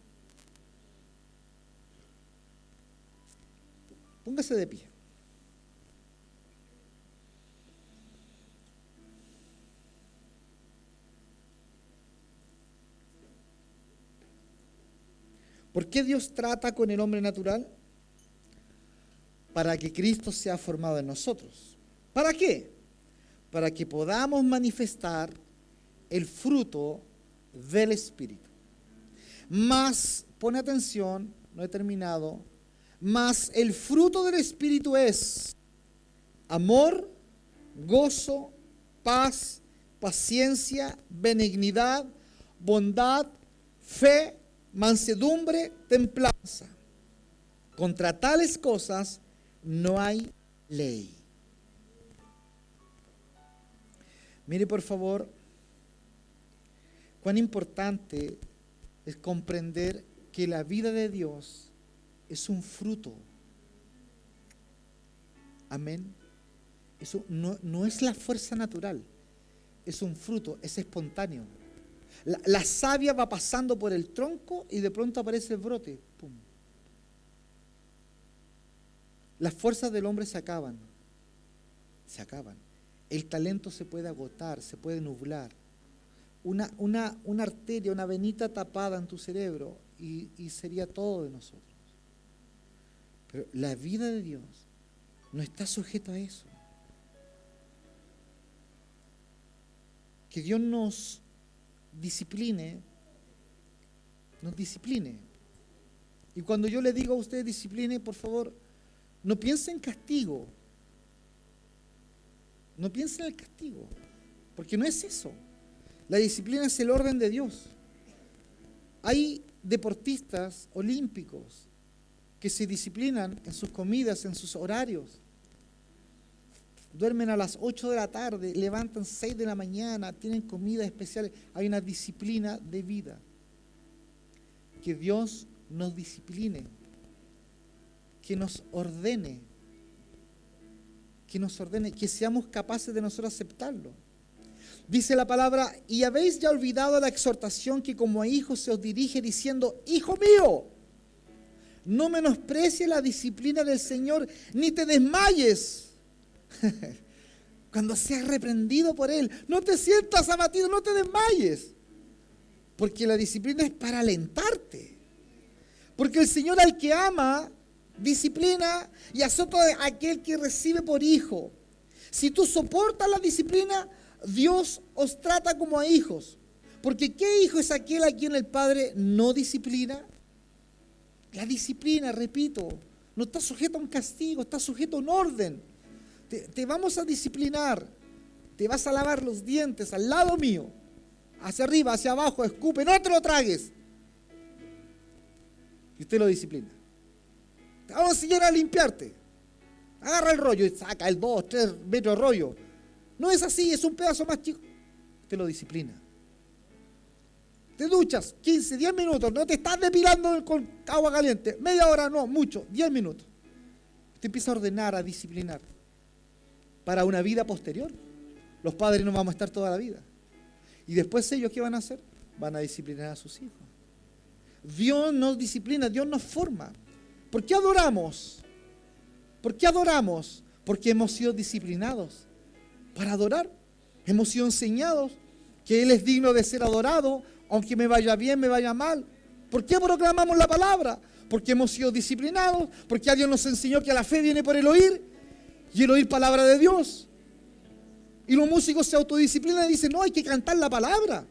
Póngase de pie. ¿Por qué Dios trata con el hombre natural? Para que Cristo sea formado en nosotros. ¿Para qué? Para que podamos manifestar el fruto del Espíritu. Más, pone atención, no he terminado, más el fruto del Espíritu es amor, gozo, paz, paciencia, benignidad, bondad, fe, mansedumbre, templanza. Contra tales cosas no hay ley. Mire por favor, cuán importante es comprender que la vida de Dios es un fruto. Amén. Eso no es la fuerza natural, es un fruto, es espontáneo. La savia va pasando por el tronco y de pronto aparece el brote. ¡Pum! Las fuerzas del hombre se acaban. Se acaban. El talento se puede agotar, se puede nublar. Una arteria, una venita tapada en tu cerebro y sería todo de nosotros. Pero la vida de Dios no está sujeta a eso. Que Dios nos discipline. Y cuando yo le digo a usted discipline, por favor, no piense en castigo. No piense en el castigo, porque no es eso. La disciplina es el orden de Dios. Hay deportistas olímpicos que se disciplinan en sus comidas, en sus horarios. Duermen a las 8 de la tarde, levantan 6 de la mañana, tienen comidas especiales. Hay una disciplina de vida. Que Dios nos discipline, que nos ordene, que seamos capaces de nosotros aceptarlo. Dice la palabra, y habéis ya olvidado la exhortación que como a hijos se os dirige diciendo, hijo mío, no menosprecies la disciplina del Señor, ni te desmayes cuando seas reprendido por Él. No te sientas abatido, no te desmayes, porque la disciplina es para alentarte. Porque el Señor al que ama, disciplina y azota a aquel que recibe por hijo. Si tú soportas la disciplina, Dios os trata como a hijos. Porque ¿qué hijo es aquel a quien el Padre no disciplina? La disciplina, repito, no está sujeto a un castigo, está sujeto a un orden. Te vamos a disciplinar, te vas a lavar los dientes al lado mío, hacia arriba, hacia abajo, escupe, no te lo tragues. Y usted lo disciplina. Te vamos a enseñar a limpiarte. Agarra el rollo y saca el 2, 3 metros de rollo. No es así, es un pedazo más chico. Usted lo disciplina. Te duchas 15, 10 minutos, no te estás depilando con agua caliente. Media hora, no, mucho, 10 minutos. Usted empieza a ordenar, a disciplinar. Para una vida posterior. Los padres no vamos a estar toda la vida. Y después ellos, ¿qué van a hacer? Van a disciplinar a sus hijos. Dios nos disciplina, Dios nos forma. ¿Por qué adoramos? ¿Por qué adoramos? Porque hemos sido disciplinados para adorar. Hemos sido enseñados que Él es digno de ser adorado, aunque me vaya bien, me vaya mal. ¿Por qué proclamamos la palabra? Porque hemos sido disciplinados, porque Dios nos enseñó que la fe viene por el oír, y el oír palabra de Dios. Y los músicos se autodisciplinan y dicen, no, hay que cantar la palabra.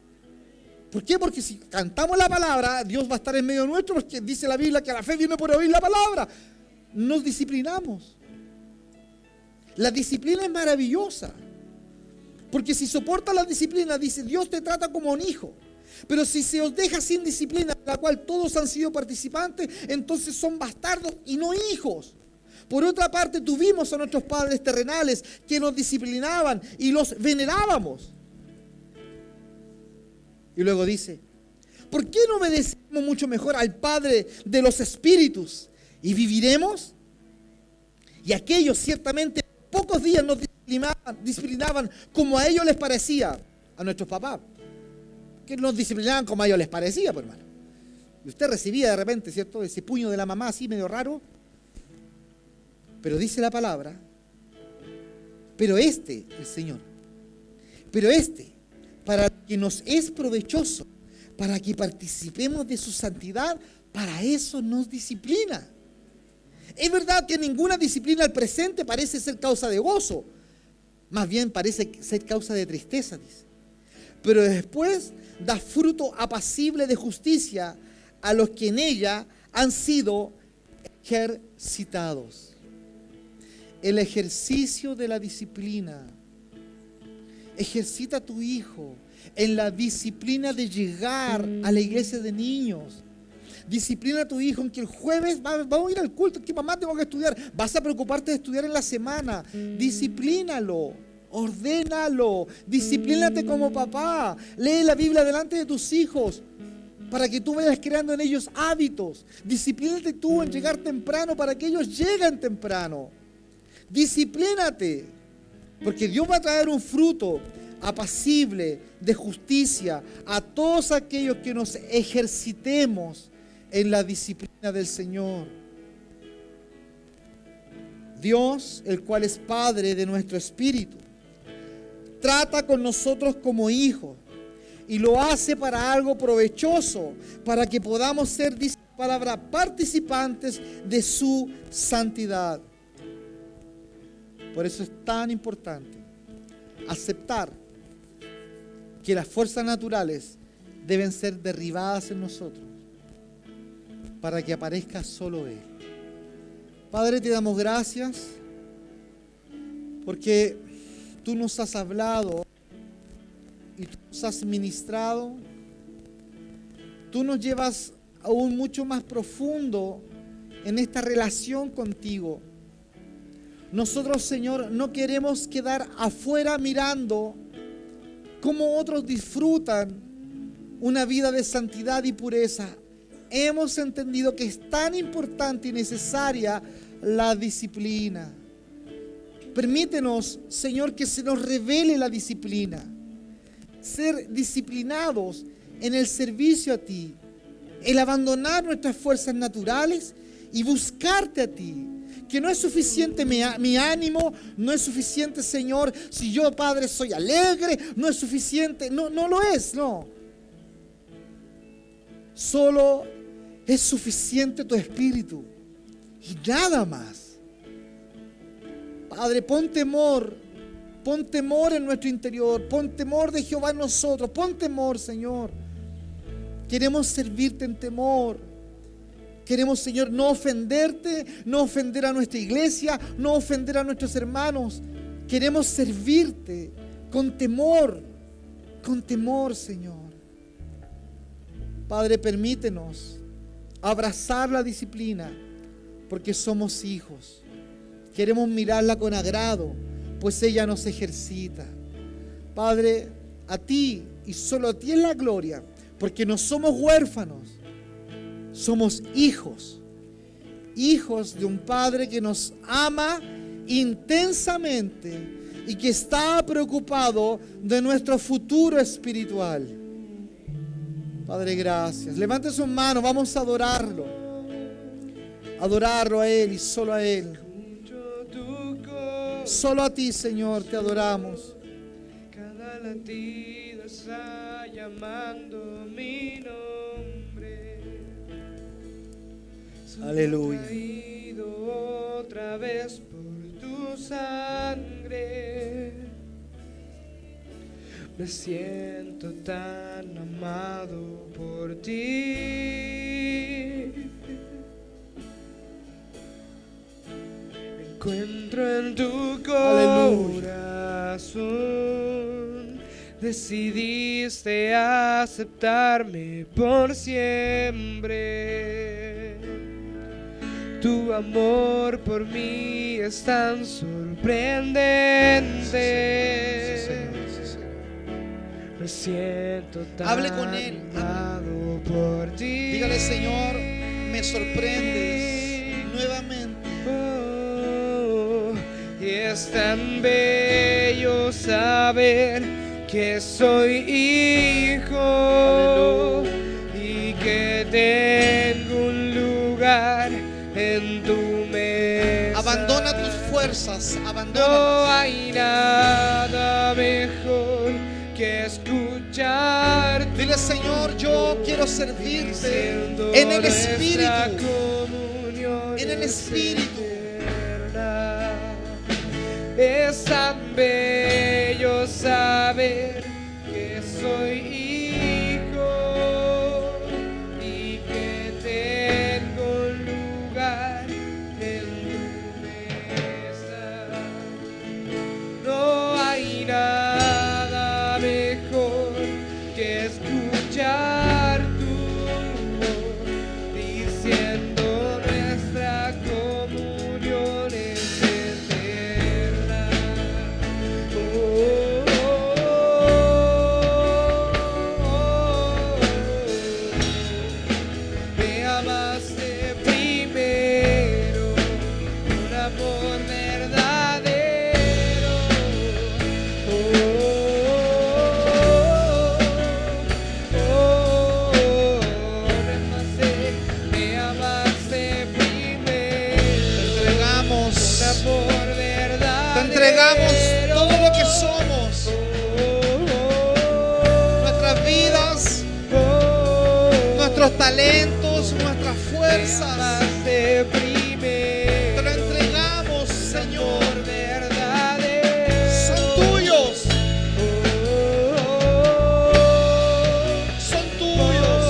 ¿Por qué? Porque si cantamos la palabra, Dios va a estar en medio nuestro, porque dice la Biblia que la fe viene por oír la palabra. Nos disciplinamos. La disciplina es maravillosa, porque si soporta la disciplina, dice, Dios te trata como un hijo. Pero si se os deja sin disciplina, de la cual todos han sido participantes, entonces son bastardos y no hijos. Por otra parte, tuvimos a nuestros padres terrenales que nos disciplinaban y los venerábamos. Y luego dice, ¿por qué no obedecemos mucho mejor al Padre de los Espíritus y viviremos? Y aquellos ciertamente pocos días nos disciplinaban como a ellos les parecía, a nuestros papás, que nos disciplinaban como a ellos les parecía, pues, hermano. Y usted recibía de repente, ¿cierto?, ese puño de la mamá así medio raro. Pero dice la palabra, pero el Señor, para que nos es provechoso, para que participemos de su santidad, para eso nos disciplina. Es verdad que ninguna disciplina al presente parece ser causa de gozo, más bien parece ser causa de tristeza, dice. Pero después da fruto apacible de justicia a los que en ella han sido ejercitados. el ejercicio de la disciplina. Ejercita a tu hijo en la disciplina de llegar a la iglesia de niños. Disciplina a tu hijo en que el jueves vamos a ir al culto, que mamá tengo que estudiar. Vas a preocuparte de estudiar en la semana. Disciplínalo, ordénalo, disciplínate como papá. Lee la Biblia delante de tus hijos para que tú vayas creando en ellos hábitos. Disciplínate tú en llegar temprano para que ellos lleguen temprano. Disciplínate, porque Dios va a traer un fruto apacible de justicia a todos aquellos que nos ejercitemos en la disciplina del Señor. Dios, el cual es Padre de nuestro espíritu, trata con nosotros como hijos y lo hace para algo provechoso, para que podamos ser, dice la palabra, participantes de su santidad. Por eso es tan importante aceptar que las fuerzas naturales deben ser derribadas en nosotros para que aparezca solo Él. Padre, te damos gracias porque tú nos has hablado y tú nos has ministrado. Tú nos llevas aún mucho más profundo en esta relación contigo. Nosotros, Señor, no queremos quedar afuera mirando cómo otros disfrutan una vida de santidad y pureza. Hemos entendido que es tan importante y necesaria la disciplina. Permítenos, Señor, que se nos revele la disciplina. Ser disciplinados en el servicio a ti, el abandonar nuestras fuerzas naturales y buscarte a ti. Que no es suficiente mi ánimo, no es suficiente, Señor, si yo, Padre, soy alegre, no es suficiente, no lo es, no. Solo es suficiente tu espíritu y nada más. Padre, pon temor en nuestro interior, pon temor de Jehová en nosotros, pon temor, Señor. Queremos servirte en temor. Queremos, Señor, no ofenderte, no ofender a nuestra iglesia, no ofender a nuestros hermanos. Queremos servirte con temor, Señor. Padre, permítenos abrazar la disciplina porque somos hijos. Queremos mirarla con agrado, pues ella nos ejercita. Padre, a ti y solo a ti es la gloria, porque no somos huérfanos. Somos hijos de un Padre que nos ama intensamente y que está preocupado de nuestro futuro espiritual. Padre, gracias. Levante sus manos, vamos a adorarlo. Adorarlo a Él y solo a Él. Solo a ti, Señor, te adoramos. Cada latido está llamando mi nombre. Aleluya. Traído otra vez por tu sangre. Me siento tan amado por ti. Me encuentro en tu corazón. Decidiste aceptarme por siempre. Tu amor por mí es tan sorprendente. Me siento tan Hable con Él. amado por ti. Dígale, Señor, me sorprendes nuevamente. Oh, y es tan bello saber que soy hijo. Aleluya. Y que tengo un lugar en tu mesa. Abandona tus fuerzas, No abandona. hay nada mejor que escucharte. Dile, Señor, yo quiero servirte Diciendo en el nuestra Espíritu. comunión En el es Espíritu. eterna. Es tan bello saber que soy hijo y que tengo un lugar en tu mesa. entregamos todo lo que somos, nuestras vidas, nuestros talentos, nuestras fuerzas. Te lo entregamos, Señor. Son tuyos. Son tuyos.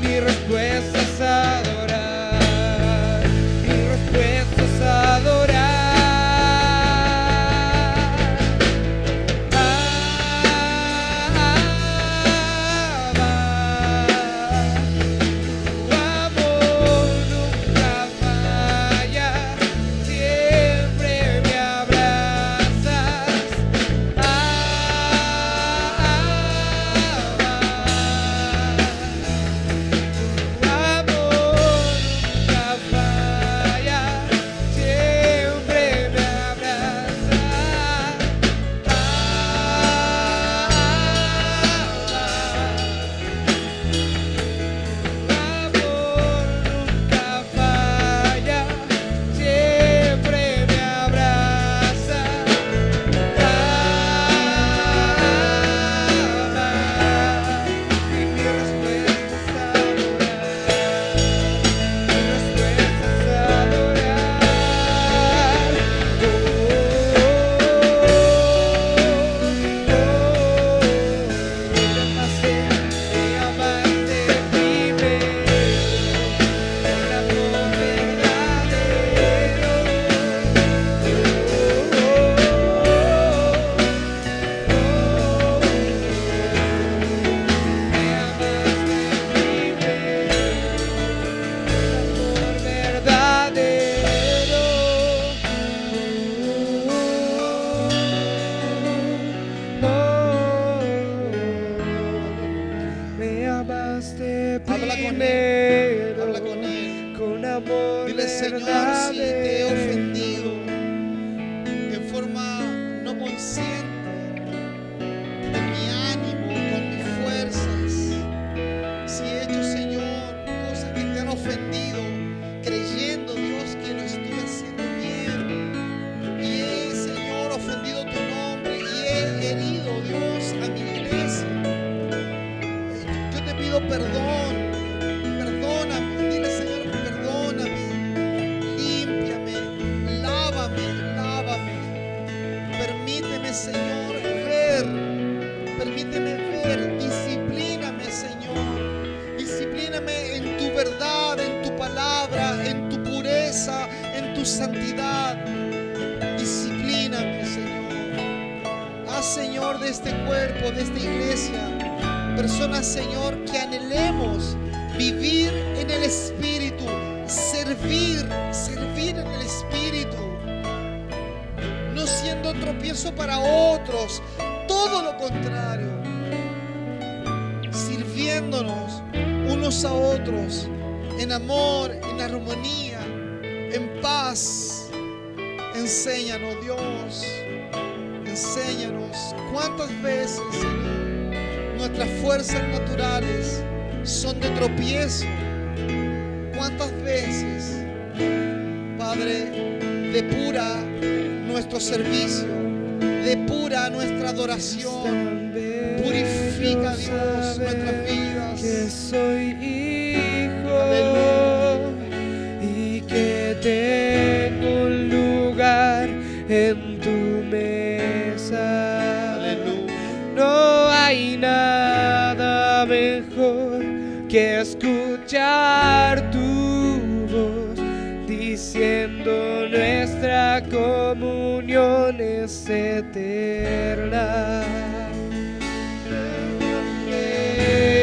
Mi respuesta es adorar. Mi respuesta es adorar. Tu amor nunca falla, siempre me abrazas. Tu amor nunca falla, siempre me abrazas. Tu amor nunca falla, siempre me abrazas. Y mi respuesta es me amaste Habla con primero, Habla con Él. con amor Dile, Señor, si te he ofendido en forma no consciente, con mi ánimo, con mis fuerzas, si he hecho, Señor, cosas que te han ofendido, creyendo, Dios, que lo estoy haciendo bien, y he, Señor, ofendido tu nombre, y he herido, Dios, a mi iglesia, yo te pido perdón. Perdóname, dile, Señor, perdóname, límpiame, lávame, lávame. Permíteme, Señor, ver, disciplíname, Señor, disciplíname en tu verdad, en tu palabra, en tu pureza, en tu santidad. Disciplíname, Señor. Haz, Señor, de este cuerpo, de esta iglesia, personas, Señor, que anhelemos vivir en el Espíritu, servir en el Espíritu, no siendo tropiezo para otros, todo lo contrario, sirviéndonos unos a otros en amor, en armonía, en paz. Enséñanos, Dios, enséñanos. ¿Cuántas veces, Señor, nuestras fuerzas naturales son de tropiezo? ¿Cuántas veces, Padre, depura nuestro servicio, depura nuestra adoración, purifica, Dios, nuestras vidas? Que soy hijo, Aleluya. y que tengo un lugar en tu mesa. Aleluya. No hay nada mejor que escuchar tu voz diciendo nuestra comunión es eterna.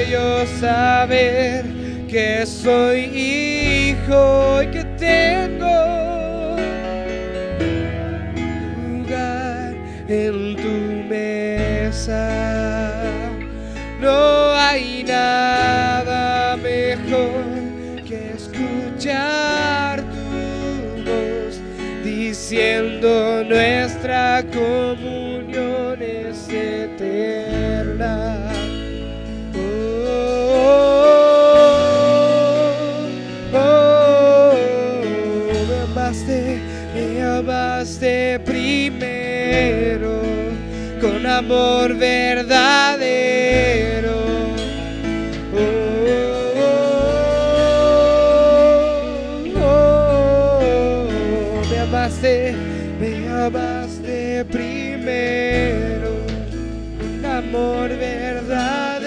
Yo saber que soy hijo y que tengo lugar en tu mesa. No hay nada mejor que escuchar tu voz diciendo nuestra comunión es eterna. Me amaste primero con amor verdadero. Oh, oh, oh, oh. Me amaste primero con amor verdadero.